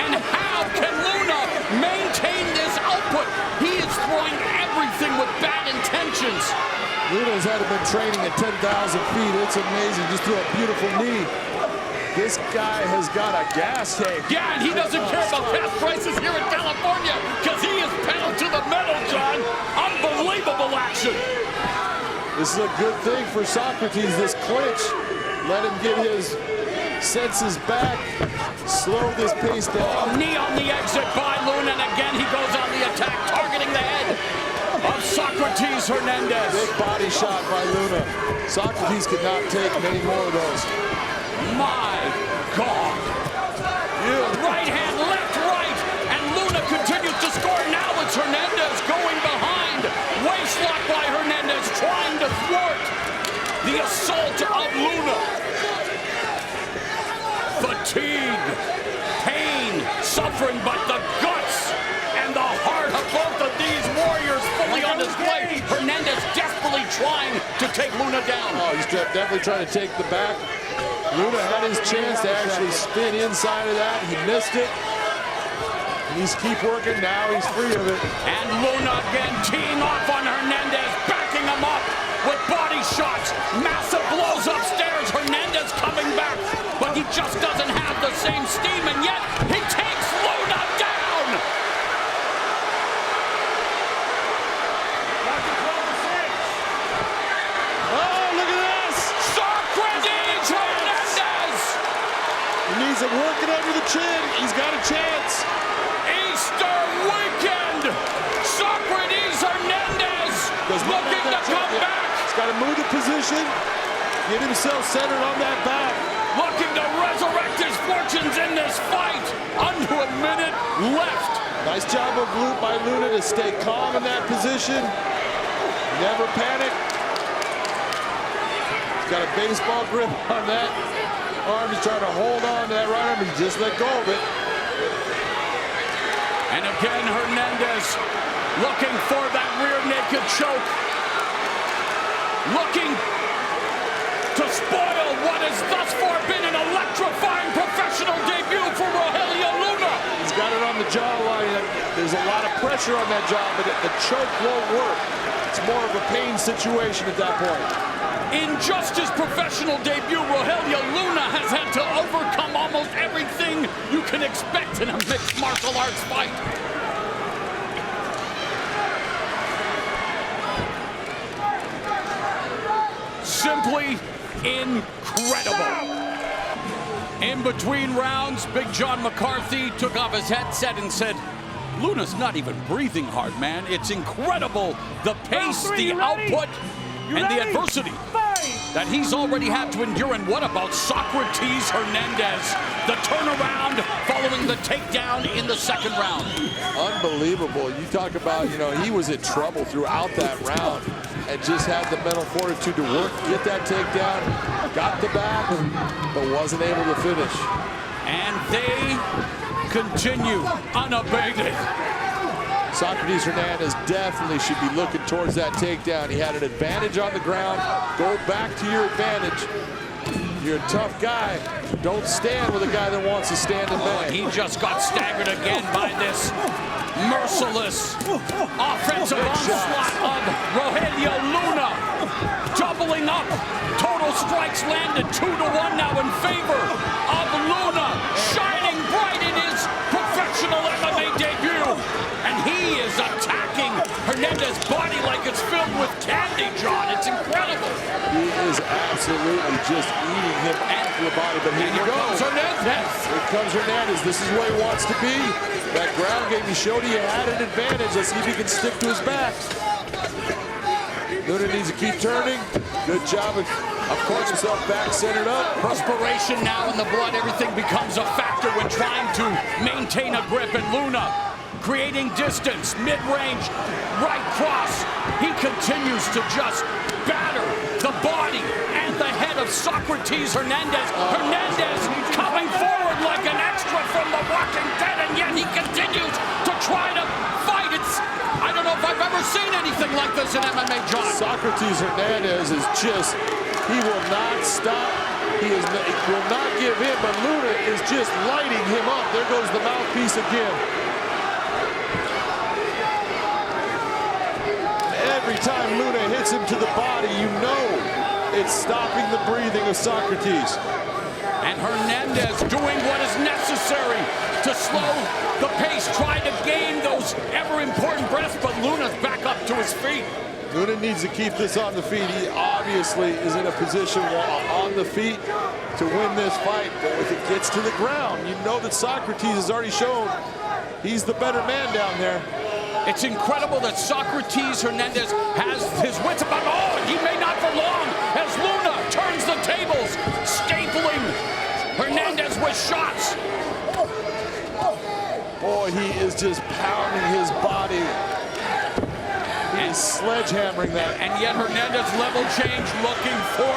[SPEAKER 1] And how can Luna maintain this output? He is throwing everything with bad intentions.
[SPEAKER 2] Luna's had been training at 10,000 feet. It's amazing. Just threw a beautiful knee. This guy has got a gas tank.
[SPEAKER 1] Yeah, and he doesn't care about gas prices here in California because he is pedal to the metal, John. Unbelievable action.
[SPEAKER 2] This is a good thing for Socrates, this clinch. Let him get his senses back. Slow this pace down.
[SPEAKER 1] Knee on the exit by Luna, and again he goes on the attack, targeting the head of Socrates Hernandez.
[SPEAKER 2] Big body shot by Luna. Socrates could not take many more of those.
[SPEAKER 1] My God. Right hand, left, right, and Luna continues to score. Now it's Hernandez going behind. Waist lock by Hernandez, trying to thwart the assault of Luna. Fatigue, pain, suffering, but the guts and the heart of both of these warriors fully on display. Hernandez desperately trying to take Luna down.
[SPEAKER 2] Oh, he's definitely trying to take the back. Luna had his chance to actually spin inside of that. He missed it. He's keep working. Now he's free of it.
[SPEAKER 1] And Luna again teeing off on Hernandez, backing him up with body shots. Massive blows upstairs. Hernandez coming back, but he just doesn't have the same steam, and yet he takes Luna down.
[SPEAKER 2] Oh, look at this!
[SPEAKER 1] Socrates Hernandez!
[SPEAKER 2] He needs him working under the chin. He's got a chance.
[SPEAKER 1] Easter weekend! Socrates Hernandez looking to come back!
[SPEAKER 2] He's got to move the position, get himself centered on that back.
[SPEAKER 1] Looking to resurrect his fortunes in this fight. Under a minute left.
[SPEAKER 2] Nice job by Luna to stay calm in that position. Never panic. He's got a baseball grip on that arm. He's trying to hold on to that right arm. He just let go of it.
[SPEAKER 1] And again, Hernandez looking for that rear naked choke. Looking to spoil what has thus far been an electrifying professional debut for Rogelio Luna.
[SPEAKER 2] He's got it on the jawline. There's a lot of pressure on that jaw, but the choke won't work. It's more of a pain situation at that point.
[SPEAKER 1] In just his professional debut, Rogelio Luna has had to overcome almost everything you can expect in a mixed martial arts fight. Simply incredible. In between rounds, Big John McCarthy took off his headset and said, Luna's not even breathing hard, man. It's incredible, the pace, the output, and the adversity that he's already had to endure. And what about Socrates Hernandez? The turnaround following the takedown in the second round.
[SPEAKER 2] Unbelievable. You talk about, he was in trouble throughout that round and just had the mental fortitude to work, get that takedown, got the back, but wasn't able to finish.
[SPEAKER 1] And they continue unabated.
[SPEAKER 2] Socrates Hernandez definitely should be looking towards that takedown. He had an advantage on the ground. Go back to your advantage. You're a tough guy. Don't stand with a guy that wants to stand and bang.
[SPEAKER 1] He just got staggered again by this merciless offensive onslaught of Rogelio Luna. Doubling up. Total strikes landed 2-1 now in favor of Luna. Shining bright in his professional MMA debut. And he is attacking Hernandez's body like it's filled with candy, John. It's incredible.
[SPEAKER 2] He is absolutely just eating him after the body. But here
[SPEAKER 1] comes Hernandez.
[SPEAKER 2] Here comes Hernandez. This is where he wants to be. That ground game, he showed he had an advantage. Let's see if he can stick to his back. Luna needs to keep turning. Good job of course himself back centered up.
[SPEAKER 1] Perspiration now in the blood. Everything becomes a factor when trying to maintain a grip. And Luna creating distance, mid-range, right cross. He continues to just batter the body and the head of Socrates Hernandez. Hernandez coming forward like an extra from The Walking Dead, and yet he continues to try to fight. I don't know if I've ever seen anything like this in MMA, John.
[SPEAKER 2] Socrates Hernandez is just, he will not stop. He will not give in, but Luna is just lighting him up. There goes the mouthpiece again. Every time Luna hits him to the body, you know it's stopping the breathing of Socrates.
[SPEAKER 1] And Hernandez doing what is necessary to slow the pace, trying to gain those ever-important breaths, but Luna's back up to his feet.
[SPEAKER 2] Luna needs to keep this on the feet. He obviously is in a position on the feet to win this fight, but if it gets to the ground, you know that Socrates has already shown he's the better man down there.
[SPEAKER 1] It's incredible that Socrates Hernandez has his wits about. Oh, he may not for long as Luna turns the tables, stapling with shots.
[SPEAKER 2] Boy, he is just pounding his body. He's sledgehammering that.
[SPEAKER 1] And yet Hernandez level change, looking for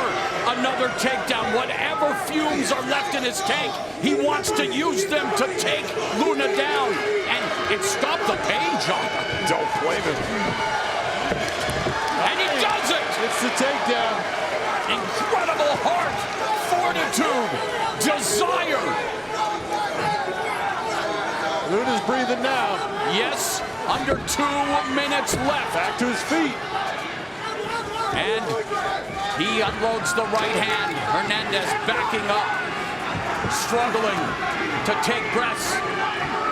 [SPEAKER 1] another takedown. Whatever fumes are left in his tank, he wants to use them to take Luna down. And it stopped the pain, John.
[SPEAKER 2] Don't blame him.
[SPEAKER 1] And he does it!
[SPEAKER 2] It's the takedown.
[SPEAKER 1] Incredible heart, fortitude, desire.
[SPEAKER 2] Luna's breathing now.
[SPEAKER 1] Yes, under 2 minutes left.
[SPEAKER 2] Back to his feet.
[SPEAKER 1] And he unloads the right hand. Hernandez backing up, struggling to take breaths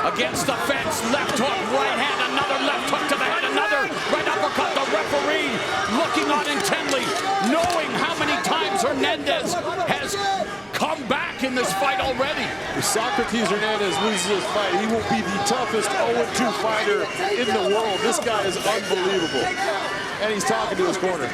[SPEAKER 1] against the fence. Left hook, right hand, another left hook to the head, another right uppercut. The referee looking on intently, knowing how many times Hernandez has come back in this fight already.
[SPEAKER 2] If Socrates Hernandez loses this fight, he will be the toughest 0-2 fighter in the world. This guy is unbelievable. And he's talking to his corner.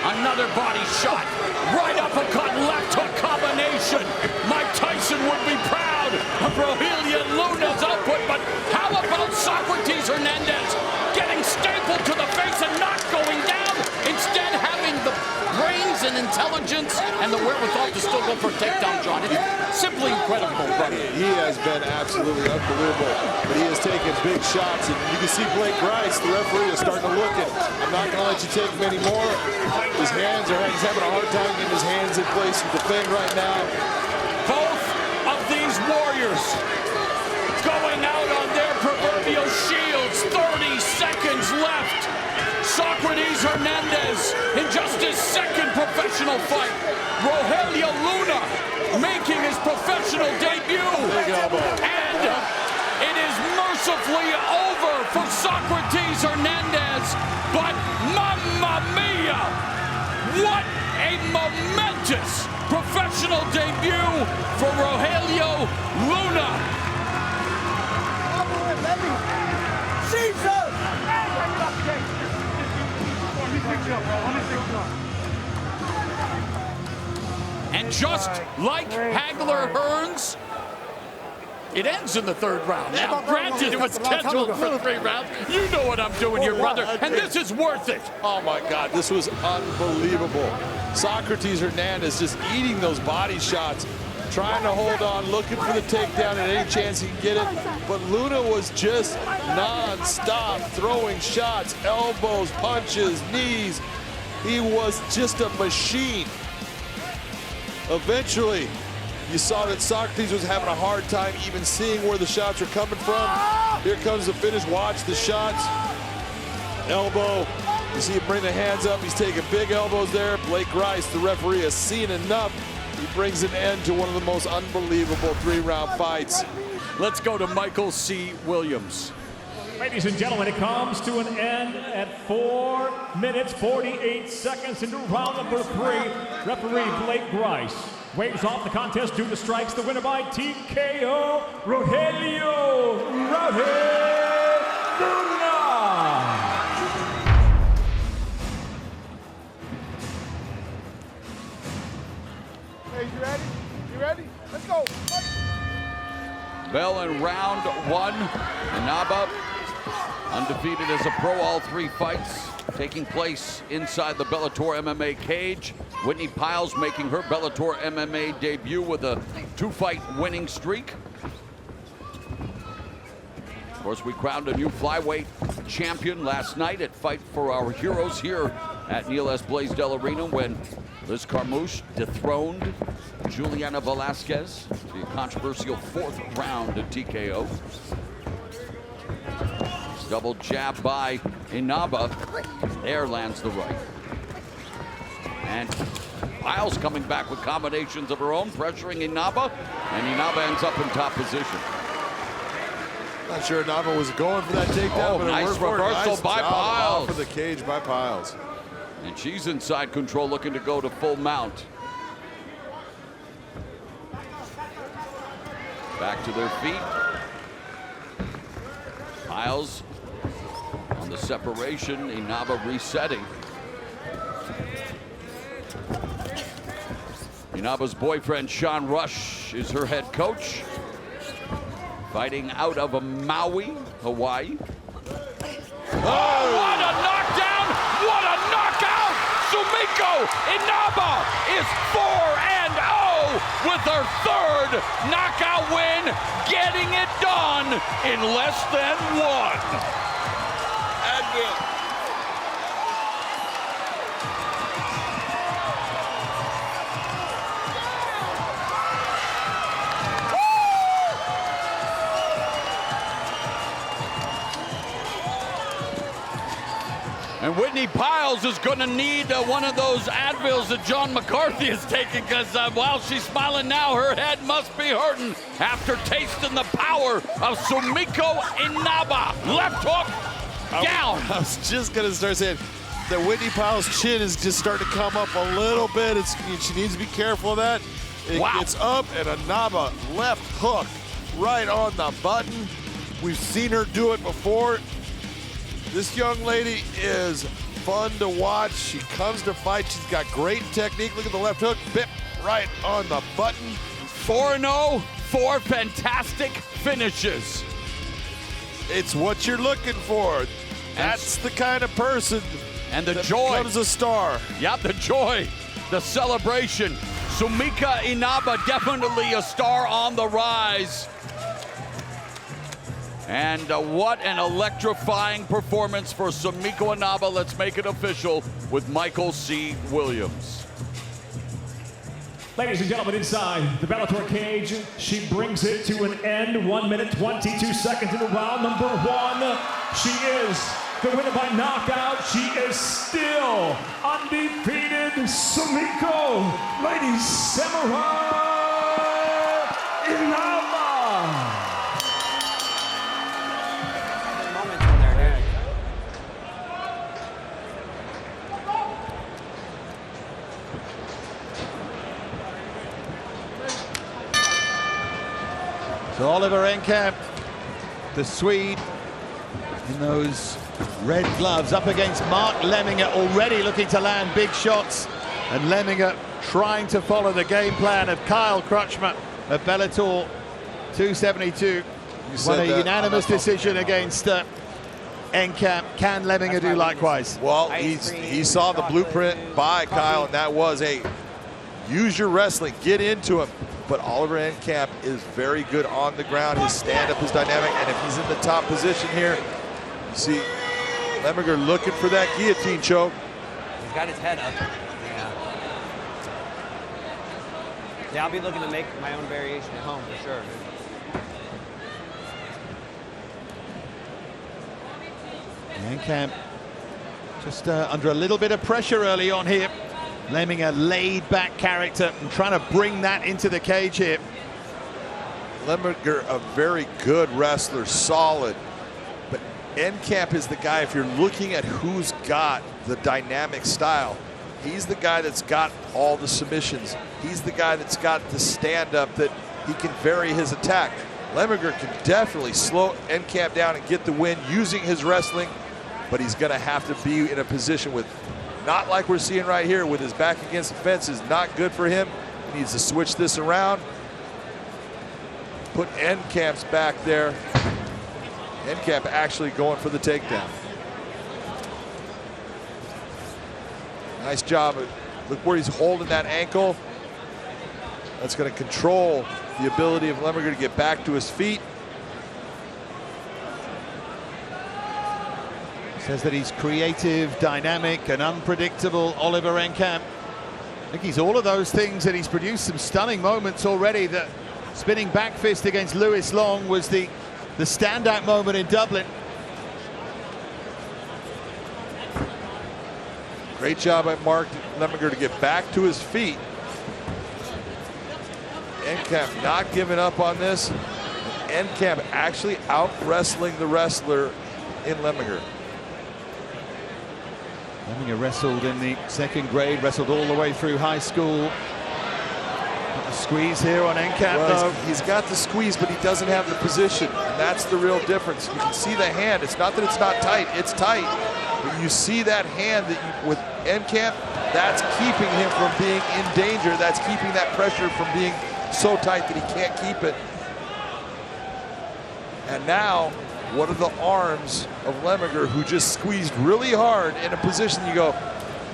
[SPEAKER 1] Another body shot, right uppercut, left hook combination. Mike Tyson would be proud of Rogelio Luna's output, but how about Socrates Hernandez getting stapled to the face and not going down, instead having the brains and intelligence and the wherewithal to still go for a takedown, John. It's simply incredible, brother.
[SPEAKER 2] He has been absolutely unbelievable, but he has taken big shots, and you can see Blake Grice, the referee, is starting to look at, I'm not going to let you take many more. His hands he's having a hard time getting his hands in place to defend right now.
[SPEAKER 1] Both of these warriors going out on their proverbial shields. 30 seconds left. Socrates Hernandez in just his second professional fight. Rogelio Luna making his professional debut. And it is mercifully over for Socrates Hernandez. But mamma mia! What a momentous professional debut for Rogelio Luna. And just like Hagler Hearns, it ends in the third round. Now, granted, it was scheduled for 3 rounds. You know what I'm doing here, brother, and this is worth it.
[SPEAKER 2] Oh, my God, this was unbelievable. Socrates Hernandez just eating those body shots, trying to hold on, looking for the takedown at any chance he can get it. But Luna was just non-stop throwing shots, elbows, punches, knees. He was just a machine. Eventually, you saw that Socrates was having a hard time even seeing where the shots were coming from. Here comes the finish. Watch the shots. Elbow. You see him bring the hands up. He's taking big elbows there. Blake Grice, the referee, has seen enough. He brings an end to one of the most unbelievable 3-round fights.
[SPEAKER 1] Let's go to Michael C. Williams.
[SPEAKER 3] Ladies and gentlemen, it comes to an end at 4 minutes, 48 seconds into round number 3. Referee Blake Grice waves off the contest due to strikes. The winner by TKO, Rogelio Luna.
[SPEAKER 5] Hey, you ready? You ready? Let's go.
[SPEAKER 1] Bell in round 1. Inaba, undefeated as a pro, all 3 fights taking place inside the Bellator MMA cage. Whitney Pyles making her Bellator MMA debut with a 2-fight winning streak. Of course, we crowned a new flyweight champion last night at Fight for Our Heroes here at Neil S. Blaisdell Arena when Liz Carmouche dethroned Juliana Velasquez, the controversial 4th round TKO. Double jab by Inaba. There lands the right. And Pyles coming back with combinations of her own, pressuring Inaba, and Inaba ends up in top position.
[SPEAKER 2] Not sure Nallo was going for that takedown, but
[SPEAKER 1] nice reversal
[SPEAKER 2] nice
[SPEAKER 1] by Pyles.
[SPEAKER 2] For the cage by Pyles.
[SPEAKER 1] And she's inside control, looking to go to full mount. Back to their feet. Pyles on the the separation. Inaba resetting. Inaba's boyfriend, Sean Rush, is her head coach. Fighting out of Maui, Hawaii. Oh, what a knockdown! What a knockout! Sumiko Inaba is 4-0 with her third knockout win, getting it done in less than one. Advil. And Whitney Pyles is going to need one of those Advils that John McCarthy is taking, because while she's smiling now, her head must be hurting after tasting the power of Sumiko Inaba. Left hook, down.
[SPEAKER 2] I was just going to start saying that Whitney Pyles' chin is just starting to come up a little bit. She needs to be careful of that. It gets up, and Inaba left hook right on the button. We've seen her do it before. This young lady is fun to watch. She comes to fight. She's got great technique. Look at the left hook. Bip right on the button.
[SPEAKER 1] 4-0, 4 fantastic finishes.
[SPEAKER 2] It's what you're looking for. That's the kind of person
[SPEAKER 1] and the
[SPEAKER 2] that
[SPEAKER 1] joy
[SPEAKER 2] becomes a star.
[SPEAKER 1] Yep, the joy, the celebration. Sumiko Inaba, definitely a star on the rise. And what an electrifying performance for Sumiko Inaba. Let's make it official with Michael C. Williams.
[SPEAKER 3] Ladies and gentlemen, inside the Bellator cage, she brings it to an end. 1 minute, 22 seconds into round number 1. She is the winner by knockout. She is still undefeated. Sumiko, Ladies Samurai Inaba.
[SPEAKER 4] So Oliver Enkamp, the Swede, in those red gloves, up against Mark Lemminger, already looking to land big shots. And Lemminger trying to follow the game plan of Kyle Crutchmer of Bellator 272. Won a unanimous decision against Enkamp. Can Lemminger do likewise?
[SPEAKER 2] Well, he saw the blueprint by Kyle, and that was use your wrestling, get into him. But Oliver Enkamp is very good on the ground. His stand-up is dynamic, and if he's in the top position here, you see Lemminger looking for that guillotine choke.
[SPEAKER 6] He's got his head up. Yeah, I'll be looking to make my own variation at home for sure.
[SPEAKER 4] Enkamp just under a little bit of pressure early on here. Lemminger laid-back character and trying to bring that into the cage here.
[SPEAKER 2] Lemminger, a very good wrestler, solid. But Enkamp is the guy, if you're looking at who's got the dynamic style, he's the guy that's got all the submissions. He's the guy that's got the stand-up that he can vary his attack. Lemminger can definitely slow Enkamp down and get the win using his wrestling, but he's going to have to be in a position with, not like we're seeing right here, with his back against the fence is not good for him. He needs to switch this around. Put Enkamp's back there. Enkamp actually going for the takedown. Nice job. Look where he's holding that ankle. That's going to control the ability of Lemminger to get back to his feet.
[SPEAKER 4] Says that he's creative, dynamic, and unpredictable, Oliver Enkamp. I think he's all of those things, and he's produced some stunning moments already. The spinning back fist against Lewis Long was the standout moment in Dublin.
[SPEAKER 2] Great job by Mark Lemminger to get back to his feet. Enkamp not giving up on this. Enkamp actually out-wrestling the wrestler in Lemminger.
[SPEAKER 4] Lemminger wrestled in the second grade, wrestled all the way through high school. Squeeze here on Enkamp,
[SPEAKER 2] well, he's got the squeeze, but he doesn't have the position. And that's the real difference. You can see the hand. It's not that it's not tight. It's tight. But you see that hand that with Enkamp, that's keeping him from being in danger. That's keeping that pressure from being so tight that he can't keep it. And now, what are the arms of Lemminger, who just squeezed really hard in a position you go,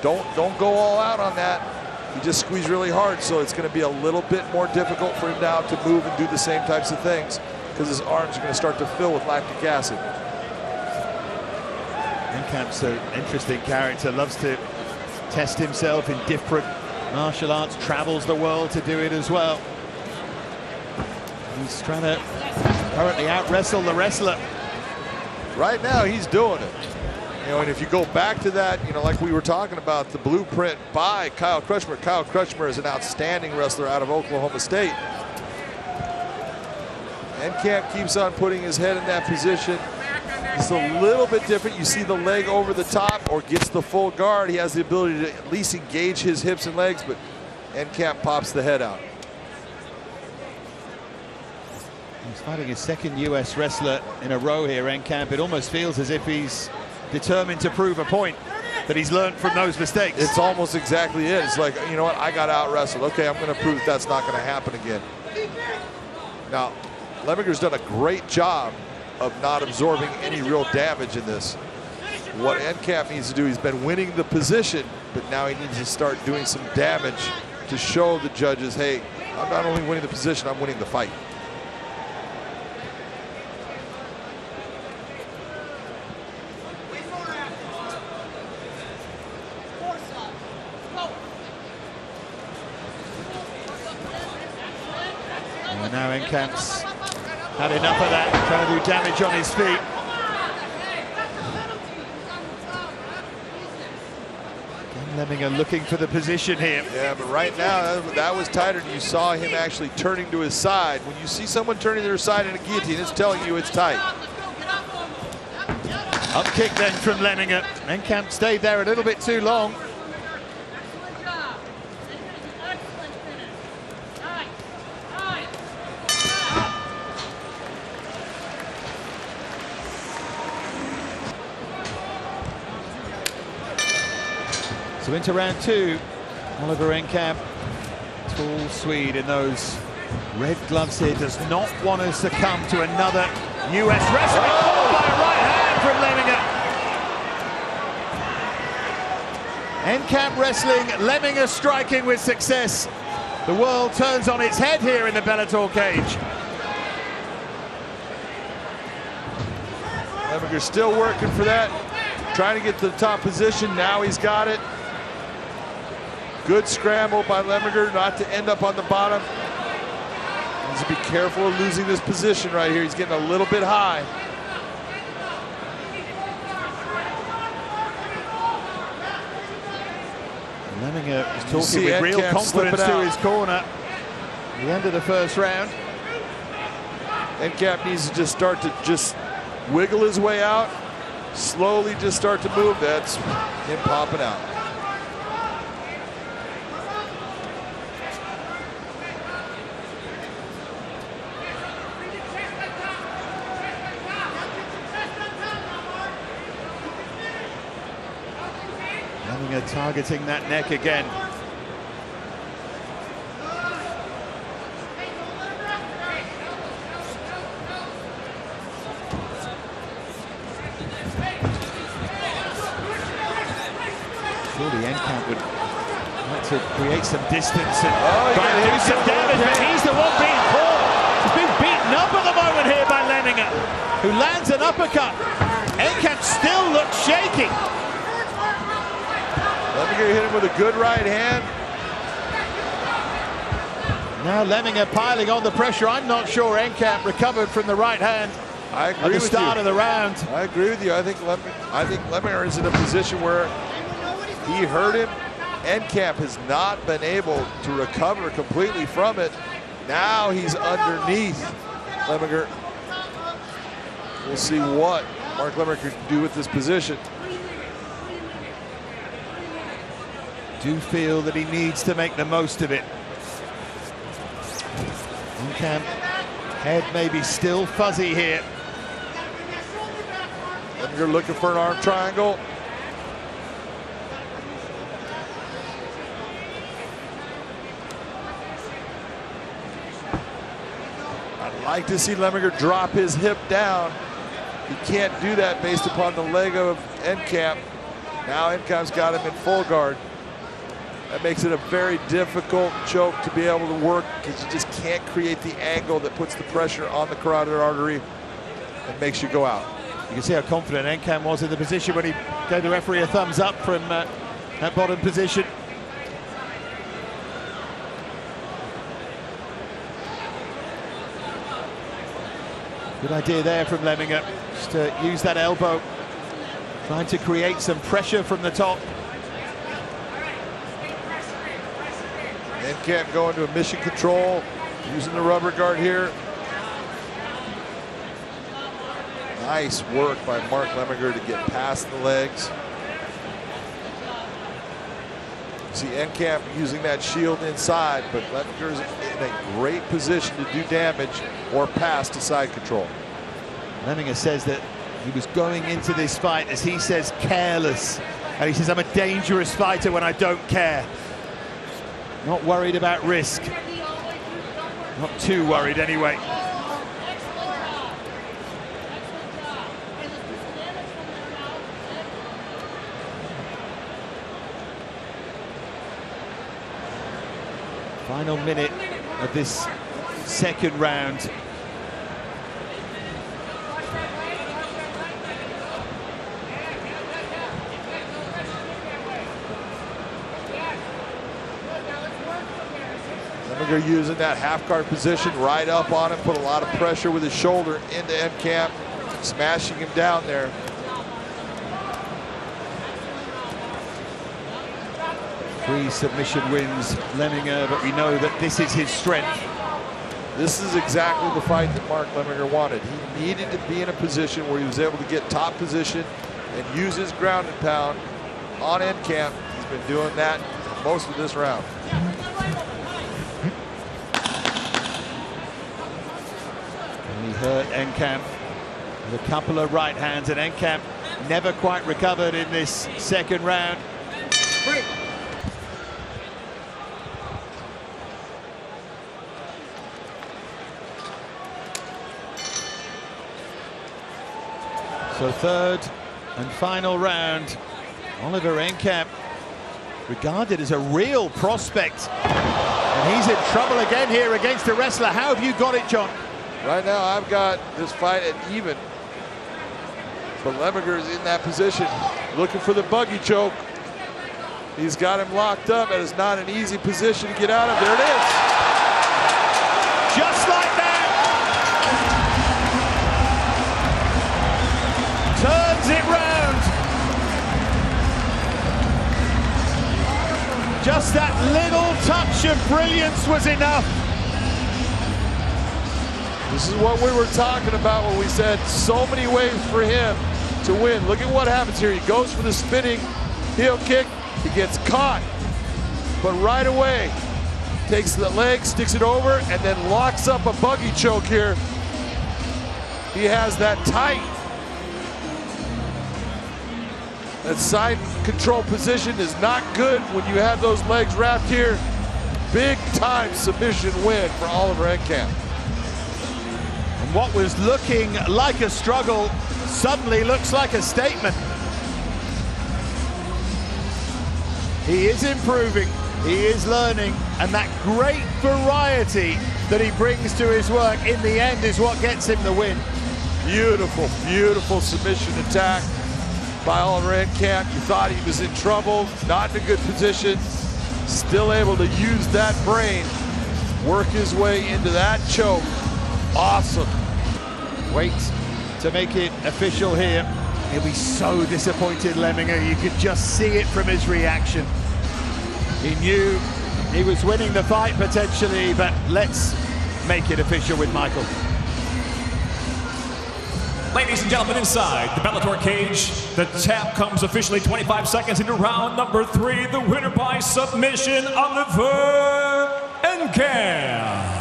[SPEAKER 2] don't go all out on that. He just squeezed really hard, so it's going to be a little bit more difficult for him now to move and do the same types of things because his arms are going to start to fill with lactic acid.
[SPEAKER 4] Enkamp's an interesting character, loves to test himself in different martial arts, travels the world to do it as well. He's trying to currently out-wrestle the wrestler.
[SPEAKER 2] Right now, he's doing it. You know, and if you go back to that, you know, like we were talking about, the blueprint by Kyle Crutchmer. Kyle Crutchmer is an outstanding wrestler out of Oklahoma State. Enkamp keeps on putting his head in that position. It's a little bit different. You see the leg over the top or gets the full guard. He has the ability to at least engage his hips and legs, but Enkamp pops the head out.
[SPEAKER 4] He's fighting his second US wrestler in a row here, Enkamp. It almost feels as if he's determined to prove a point, but he's learned from those mistakes.
[SPEAKER 2] It's almost exactly it. It's like, you know what, I got out-wrestled. Okay, I'm going to prove that's not going to happen again. Now, Lemminger's done a great job of not absorbing any real damage in this. What Enkamp needs to do, he's been winning the position, but now he needs to start doing some damage to show the judges, hey, I'm not only winning the position, I'm winning the fight.
[SPEAKER 4] Now Enkamp's had enough of that, trying to do damage on his feet. Lemminger looking for the position here.
[SPEAKER 2] Yeah, but right now, that was tighter. You saw him actually turning to his side. When you see someone turning to their side in a guillotine, it's telling you it's tight.
[SPEAKER 4] Up kick then from Lemminger. Enkamp stayed there a little bit too long. So into round two, Oliver Enkamp, tall Swede in those red gloves here, does not want to succumb to another US wrestler. Caught by a right hand from Lemminger. Enkamp wrestling, Lemminger striking with success. The world turns on its head here in the Bellator cage.
[SPEAKER 2] Lemminger's still working for that, trying to get to the top position. Now he's got it. Good scramble by Lemminger not to end up on the bottom. Needs to be careful of losing this position right here. He's getting a little bit high.
[SPEAKER 4] Lemminger is talking with real confidence to his corner. At the end of the first round.
[SPEAKER 2] Enkamp needs to just start to just wiggle his way out. Slowly just start to move. That's him popping out.
[SPEAKER 4] Targeting that neck again. Surely Enkamp would like to create some distance and try and do some damage, but he's the one being caught. He's been beaten up at the moment here by Lemminger, who lands an uppercut. Enkamp still looks shaky.
[SPEAKER 2] Lemminger hit him with a good right hand.
[SPEAKER 4] Now Lemminger piling on the pressure. I'm not sure Enkamp recovered from the right hand at the start of the round.
[SPEAKER 2] I agree with you. I think Lemminger is in a position where he hurt him. Enkamp has not been able to recover completely from it. Now he's underneath Lemminger. We'll see what Mark Lemminger can do with this position.
[SPEAKER 4] Do feel that he needs to make the most of it. Enkamp, head maybe still fuzzy here.
[SPEAKER 2] Lemminger looking for an arm triangle. I'd like to see Lemminger drop his hip down. He can't do that based upon the leg of Enkamp. Now Enkamp's got him in full guard. That makes it a very difficult choke to be able to work because you just can't create the angle that puts the pressure on the carotid artery and makes you go out.
[SPEAKER 4] You can see how confident Enkamp was in the position when he gave the referee a thumbs up from that bottom position. Good idea there from Lemminger, just to use that elbow, trying to create some pressure from the top.
[SPEAKER 2] Enkamp going to a mission control, using the rubber guard here. Nice work by Mark Lemminger to get past the legs. See Enkamp using that shield inside, but Lemminger's in a great position to do damage or pass to side control.
[SPEAKER 4] Lemminger says that he was going into this fight, as he says, careless. And he says, I'm a dangerous fighter when I don't care. Not worried about risk. Not too worried anyway. Final minute of this second round.
[SPEAKER 2] Lemminger using that half guard position right up on him, put a lot of pressure with his shoulder into Enkamp, smashing him down there.
[SPEAKER 4] Three submission wins, Lemminger, but we know that this is his strength.
[SPEAKER 2] This is exactly the fight that Mark Lemminger wanted. He needed to be in a position where he was able to get top position and use his ground and pound on Enkamp. He's been doing that most of this round.
[SPEAKER 4] And he hurt Enkamp with a couple of right hands, and Enkamp never quite recovered in this second round. So third and final round, Oliver Enkamp, regarded as a real prospect. And he's in trouble again here against a wrestler. How have you got it, John?
[SPEAKER 2] Right now, I've got this fight at even. But Lemminger is in that position, looking for the buggy choke. He's got him locked up. That is not an easy position to get out of. There it is.
[SPEAKER 4] Just like that. Turns it round. Just that little touch of brilliance was enough.
[SPEAKER 2] This is what we were talking about when we said so many ways for him to win. Look at what happens here. He goes for the spinning heel kick. He gets caught, but right away takes the leg, sticks it over, and then locks up a buggy choke here. He has that tight. That side control position is not good when you have those legs wrapped here. Big time submission win for Oliver Enkamp.
[SPEAKER 4] And what was looking like a struggle suddenly looks like a statement. He is improving, he is learning, and that great variety that he brings to his work in the end is what gets him the win.
[SPEAKER 2] Beautiful, beautiful submission attack by Oliver Enkamp. You thought he was in trouble, not in a good position, still able to use that brain, work his way into that choke. Awesome.
[SPEAKER 4] Wait to make it official here. He'll be so disappointed, Lemminger. You could just see it from his reaction. He knew he was winning the fight potentially, but let's make it official with Michael.
[SPEAKER 3] Ladies and gentlemen, inside the Bellator cage, the tap comes officially 25 seconds into round number 3. The winner by submission, Oliver Enkamp.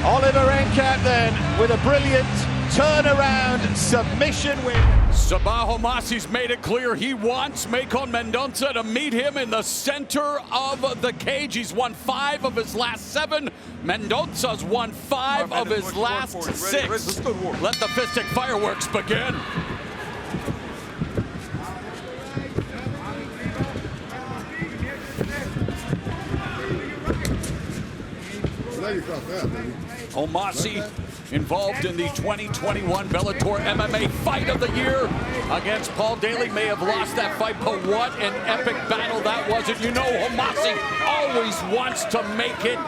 [SPEAKER 4] Oliver Enkamp then with a brilliant turnaround submission win.
[SPEAKER 1] Sabah Homasi's made it clear he wants Mendonca to meet him in the center of the cage. He's won 5 of his last 7. Mendonca's won 5 of his last 6. Let the fistic fireworks begin. Homasi involved in the 2021 Bellator MMA Fight of the Year against Paul Daly. May have lost that fight, but what an epic battle that was. And you know Homasi always wants to make it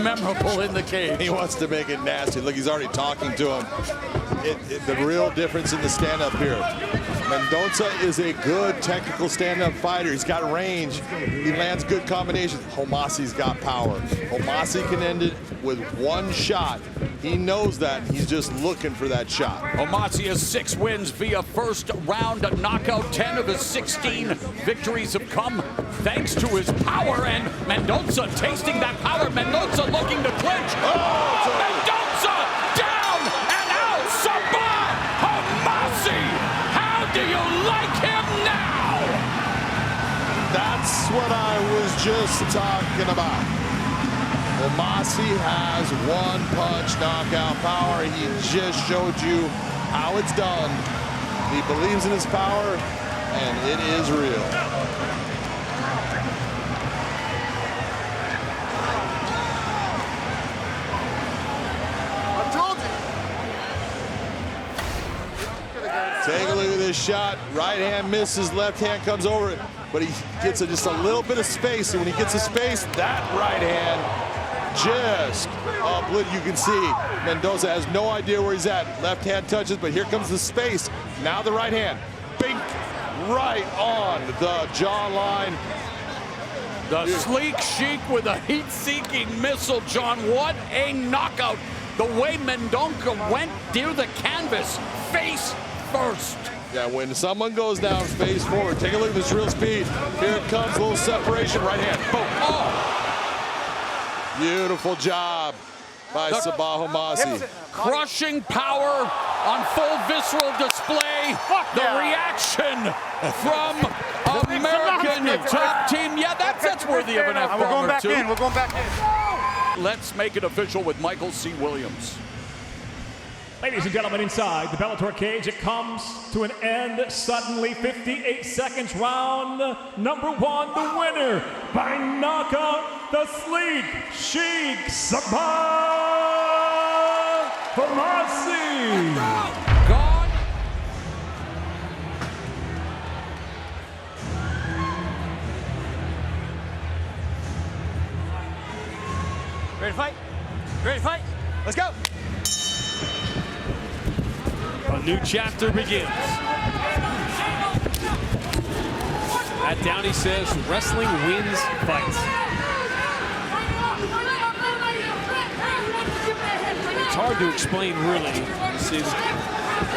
[SPEAKER 1] memorable in the cage.
[SPEAKER 2] He wants to make it nasty. Look, he's already talking to him. The real difference in the stand-up here. Mendonca is a good technical stand-up fighter. He's got range. He lands good combinations. Homasi's got power. Homasi can end it with one shot. He knows that. He's just looking for that shot.
[SPEAKER 1] Homasi has 6 wins via first round knockout. 10 of his 16 victories have come thanks to his power, and Mendonca tasting that power. Mendonca looking to clinch. Oh, Mendonca down and out. Sabah Homasi. How do you like him now?
[SPEAKER 2] That's what I was just talking about. Homasi has one-punch knockout power. He just showed you how it's done. He believes in his power, and it is real.
[SPEAKER 5] I told you.
[SPEAKER 2] Take a look at this shot. Right hand misses, left hand comes over it, but he gets just a little bit of space, and when he gets a space, that right hand just you can see Mendonca has no idea where he's at. Left hand touches, but here comes the space. Now the right hand, bink, right on the jawline.
[SPEAKER 1] The sleek chic with a heat-seeking missile, John. What a knockout. The way Mendonca went through the canvas, face first.
[SPEAKER 2] Yeah, when someone goes down face forward, take a look at this real speed. Here it comes, a little separation, right hand, boom. Oh! Beautiful job by Sabah Homasi.
[SPEAKER 1] Crushing power on full visceral display. The reaction from American top team. Yeah, that's worthy of an F-bomb.
[SPEAKER 5] We're going back in. We're going back in.
[SPEAKER 1] Let's make it official with Michael C. Williams.
[SPEAKER 3] Ladies and gentlemen, inside the Bellator cage, it comes to an end suddenly. 58 seconds, round number 1. The winner by knockout, the sleek chic Sabah Homasi.
[SPEAKER 1] God.
[SPEAKER 6] Ready to fight? Ready to fight? Let's go.
[SPEAKER 7] A new chapter begins. Matt Downey says wrestling wins fights. It's hard to explain, really. You see the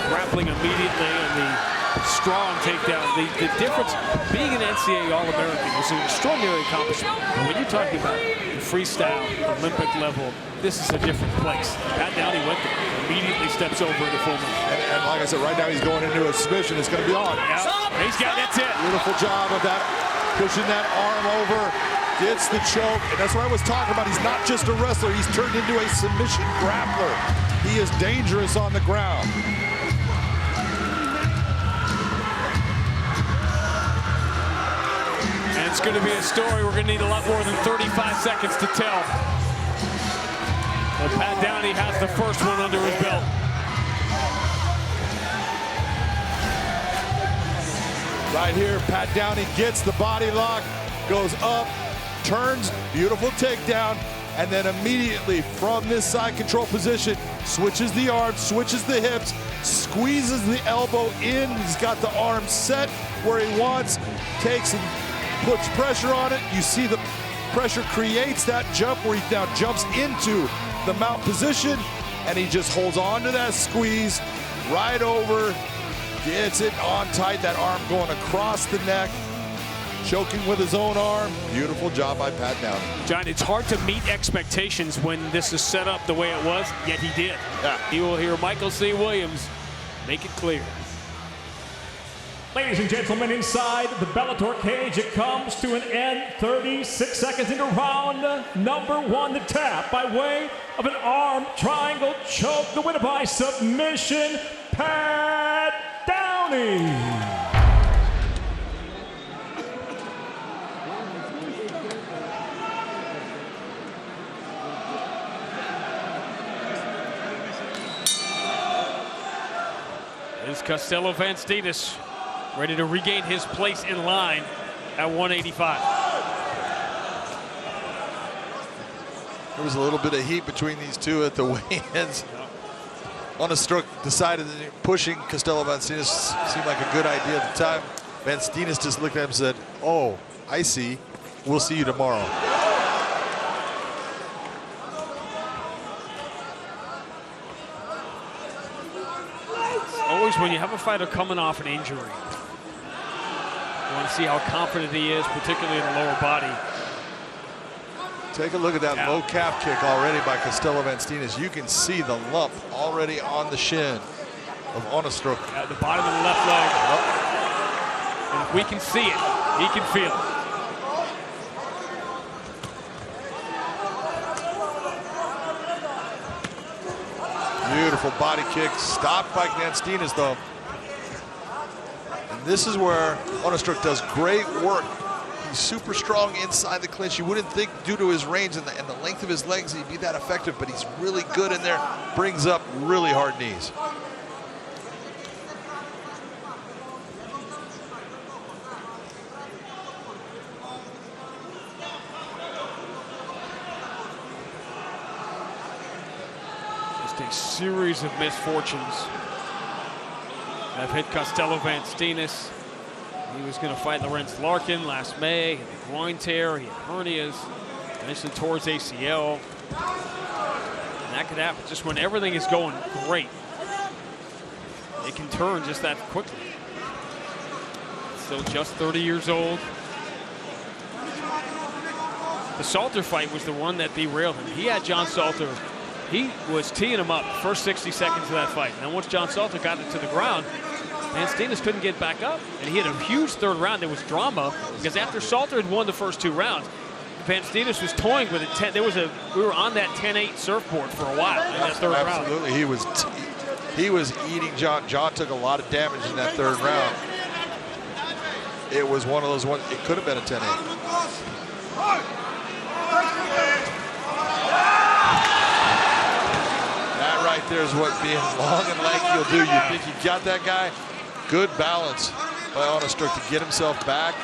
[SPEAKER 7] grappling immediately and the strong takedown. The difference, being an NCAA All-American is an extraordinary accomplishment. But when you're talking about the freestyle, Olympic level, this is a different place. Matt Downey went there, immediately steps over into full move.
[SPEAKER 2] And like I said, right now he's going into a submission. It's going to be on.
[SPEAKER 7] Yeah, he's got, that's it.
[SPEAKER 2] Beautiful job of that, pushing that arm over, gets the choke. And that's what I was talking about. He's not just a wrestler. He's turned into a submission grappler. He is dangerous on the ground.
[SPEAKER 7] And it's going to be a story we're going to need a lot more than 35 seconds to tell. But Pat Downey has the first one under his belt.
[SPEAKER 2] Right here, Pat Downey gets the body lock, goes up, turns, beautiful takedown, and then immediately from this side control position, switches the arms, switches the hips, squeezes the elbow in. He's got the arm set where he wants, takes and puts pressure on it. You see the pressure creates that jump where he now jumps into the mount position, and he just holds on to that squeeze right over, gets it on tight, that arm going across the neck, choking with his own arm. Beautiful job by Pat Downey.
[SPEAKER 7] John, it's hard to meet expectations when this is set up the way it was, yet he did.
[SPEAKER 2] Yeah.
[SPEAKER 7] You will hear Michael C. Williams make it clear.
[SPEAKER 3] Ladies and gentlemen, inside the Bellator cage, it comes to an end. 36 seconds into round number 1. The tap by way of an arm triangle choke. The winner by submission, Pat Downey.
[SPEAKER 7] Is Costello Van Steenis ready to regain his place in line at 185.
[SPEAKER 2] There was a little bit of heat between these two at the weigh-ins. Onnestruck decided that pushing Costello Van Steenis seemed like a good idea at the time. Van Steenis just looked at him and said, "Oh, I see. We'll see you tomorrow."
[SPEAKER 7] Always when you have a fighter coming off an injury, you want to see how confident he is, particularly in the lower body.
[SPEAKER 2] Take a look at that low calf kick already by Costello Van Steenis. You can see the lump already on the shin of Onnestruck.
[SPEAKER 7] At the bottom of the left leg. And if we can see it, he can feel it.
[SPEAKER 2] Beautiful body kick, stopped by Van Steenis though. And this is where Onnestruck does great work. He's super strong inside the clinch. You wouldn't think due to his range and the length of his legs he'd be that effective, but he's really good in there, brings up really hard knees.
[SPEAKER 7] A series of misfortunes have hit Costello Van Steenis. He was going to fight Lorenz Larkin last May. He had a groin tear, he had hernias, eventually tore his ACL. And that could happen just when everything is going great. It can turn just that quickly. Still just 30 years old. The Salter fight was the one that derailed him. He had John Salter. He was teeing him up first 60 seconds of that fight. And then once John Salter got it to the ground, Van Steenis couldn't get back up. And he had a huge third round. There was drama because after Salter had won the first 2 rounds, Van Steenis was toying with it. We were on that 10-8 surfboard for a while in that third round.
[SPEAKER 2] Absolutely, he was eating John. John took a lot of damage in that third round. It was one of those ones, it could have been a 10-8. Right there is what being long and lanky will do. You think you got that guy? Good balance by Onnestruck to get himself back.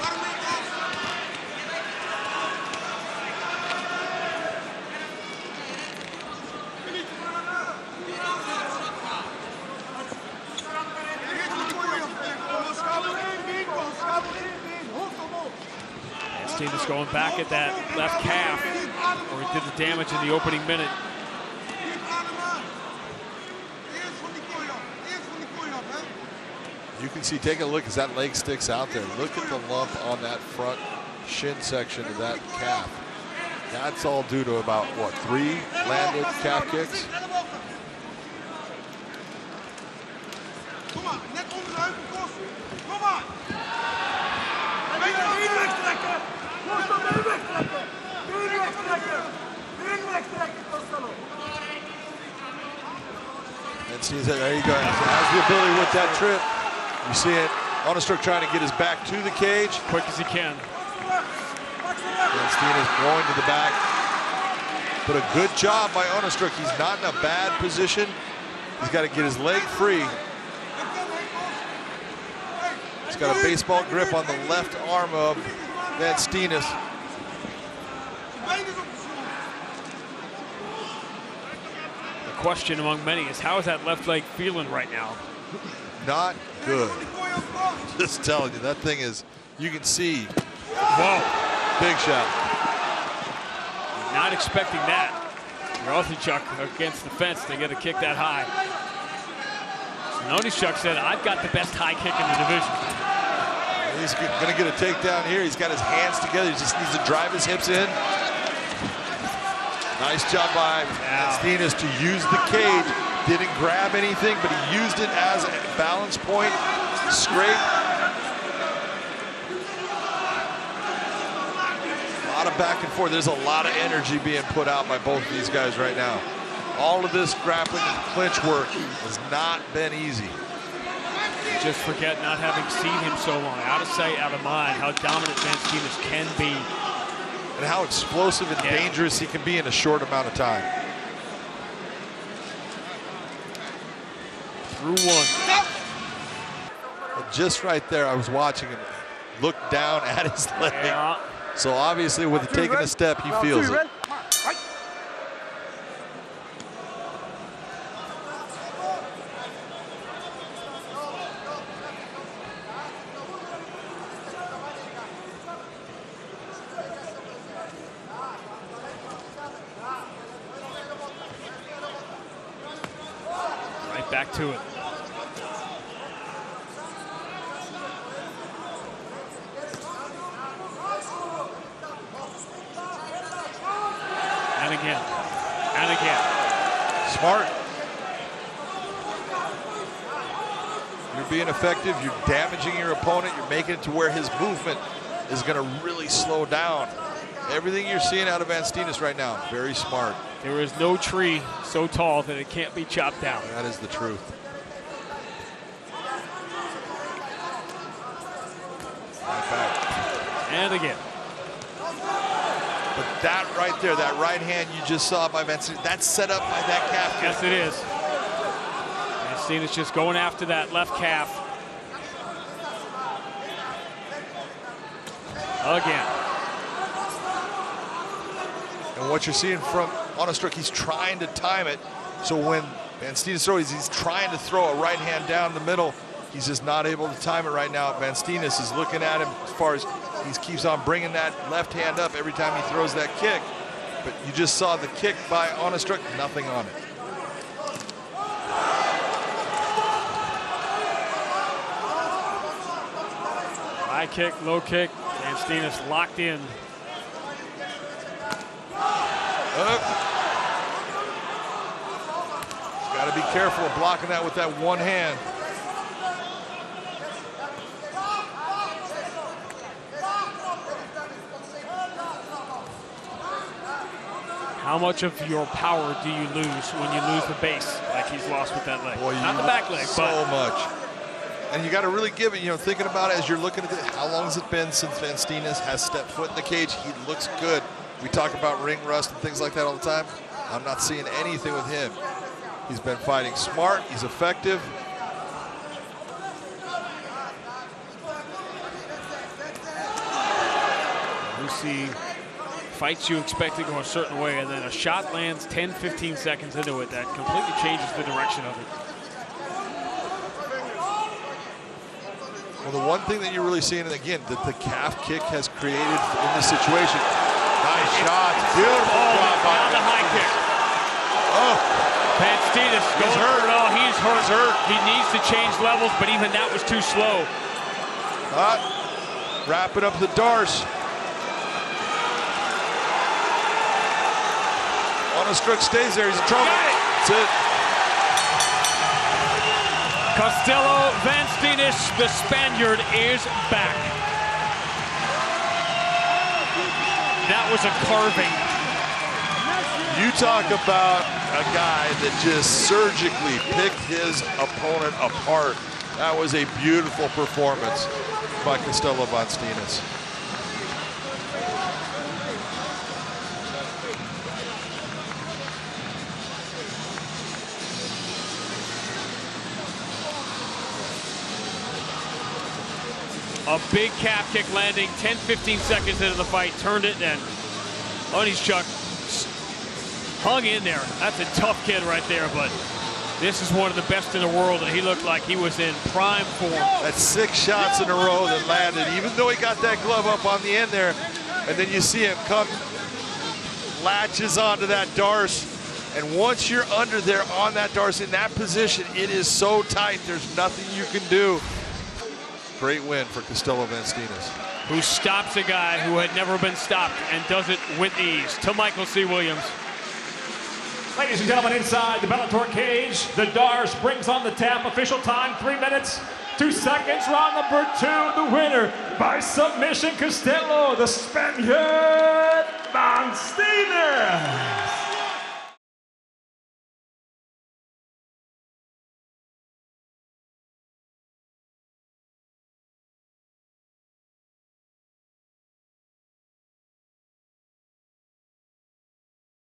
[SPEAKER 7] Steenis going back at that left calf where he did the damage in the opening minute.
[SPEAKER 2] You can see, take a look as that leg sticks out there. Look at the lump on that front shin section of that calf. That's all due to about, what, 3 landed calf kicks? And see, there you go. Has the ability with that trip. You see it, Onnestruck trying to get his back to the cage.
[SPEAKER 7] Quick as he can.
[SPEAKER 2] And Steenis going to the back. But a good job by Onnestruck. He's not in a bad position. He's got to get his leg free. He's got a baseball grip on the left arm of Van Steenis.
[SPEAKER 7] The question among many is, how is that left leg feeling right now?
[SPEAKER 2] Not good. Just telling you, that thing is, you can see.
[SPEAKER 7] Whoa. Big
[SPEAKER 2] shot.
[SPEAKER 7] Not expecting that. Chuck against the fence to get a kick that high. Chuck said, I've got the best high kick in the division.
[SPEAKER 2] He's going to get a takedown here. He's got his hands together. He just needs to drive his hips in. Nice job by Steenis to use the cage. Didn't grab anything, but he used it as a balance point. Scrape. A lot of back and forth. There's a lot of energy being put out by both of these guys right now. All of this grappling and clinch work has not been easy.
[SPEAKER 7] Just forget, not having seen him so long, out of sight, out of mind, how dominant Van Steenis can be.
[SPEAKER 2] And how explosive and dangerous he can be in a short amount of time.
[SPEAKER 7] Through one.
[SPEAKER 2] But just right there, I was watching him look down at his leg.
[SPEAKER 7] Yeah.
[SPEAKER 2] So obviously with taking a step, he feels it.
[SPEAKER 7] Back to it. And again. And again.
[SPEAKER 2] Smart. You're being effective. You're damaging your opponent. You're making it to where his movement is going to really slow down. Everything you're seeing out of Van Steenis right now, very smart.
[SPEAKER 7] There is no tree so tall that it can't be chopped down.
[SPEAKER 2] That is the truth. Right back.
[SPEAKER 7] And again.
[SPEAKER 2] But that right there, that right hand you just saw by Van Steenis, that's set up by that calf.
[SPEAKER 7] Yes, it is. Van Steenis just going after that left calf. Again.
[SPEAKER 2] And what you're seeing from Onnestruck, he's trying to time it. So when Van Steenis throws, he's trying to throw a right hand down the middle. He's just not able to time it right now. Van Steenis is looking at him as far as he keeps on bringing that left hand up every time he throws that kick. But you just saw the kick by Onnestruck, nothing on it.
[SPEAKER 7] High kick, low kick. Van Steenis locked in.
[SPEAKER 2] Got to be careful of blocking that with that one hand.
[SPEAKER 7] How much of your power do you lose when you lose the base, like he's lost with that leg?
[SPEAKER 2] Boy,
[SPEAKER 7] not the back leg,
[SPEAKER 2] so
[SPEAKER 7] but
[SPEAKER 2] much. And you got to really give it, thinking about it as you're looking at it, how long has it been since Van Steenis has stepped foot in the cage? He looks good. We talk about ring rust and things like that all the time. I'm not seeing anything with him. He's been fighting smart. He's effective.
[SPEAKER 7] you see fights you expect to go a certain way, and then a shot lands 10, 15 seconds into it that completely changes the direction of it.
[SPEAKER 2] Well, the one thing that you're really seeing, and again, that the calf kick has created in this situation. Nice shot. Beautiful job by
[SPEAKER 7] the high kick.
[SPEAKER 2] Oh.
[SPEAKER 7] Van Steenis going hurt. Oh, he's hurt. He needs to change levels, but even that was too slow.
[SPEAKER 2] Wrapping up the Darce. Onnestruck stays there. He's in trouble. That's it.
[SPEAKER 7] Costello, Van Steenis, the Spaniard is back. That was a carving.
[SPEAKER 2] You talk about a guy that just surgically picked his opponent apart. That was a beautiful performance by Costello Van Steenis.
[SPEAKER 7] A big calf kick landing 10, 15 seconds into the fight, turned it, and Chuck hung in there. That's a tough kid right there, but this is one of the best in the world, and he looked like he was in prime form.
[SPEAKER 2] That's 6 shots in a row that landed, even though he got that glove up on the end there, and then you see him come, latches onto that Darce, and once you're under there on that Darce in that position, it is so tight, there's nothing you can do. Great win for Costello Van Steenis.
[SPEAKER 7] Who stops a guy who had never been stopped and does it with ease. To Michael C. Williams.
[SPEAKER 3] Ladies and gentlemen, inside the Bellator cage, the Dars brings on the tap. Official time, 3 minutes, 2 seconds. Round number 2, the winner by submission, Costello, the Spaniard, Van Steenis.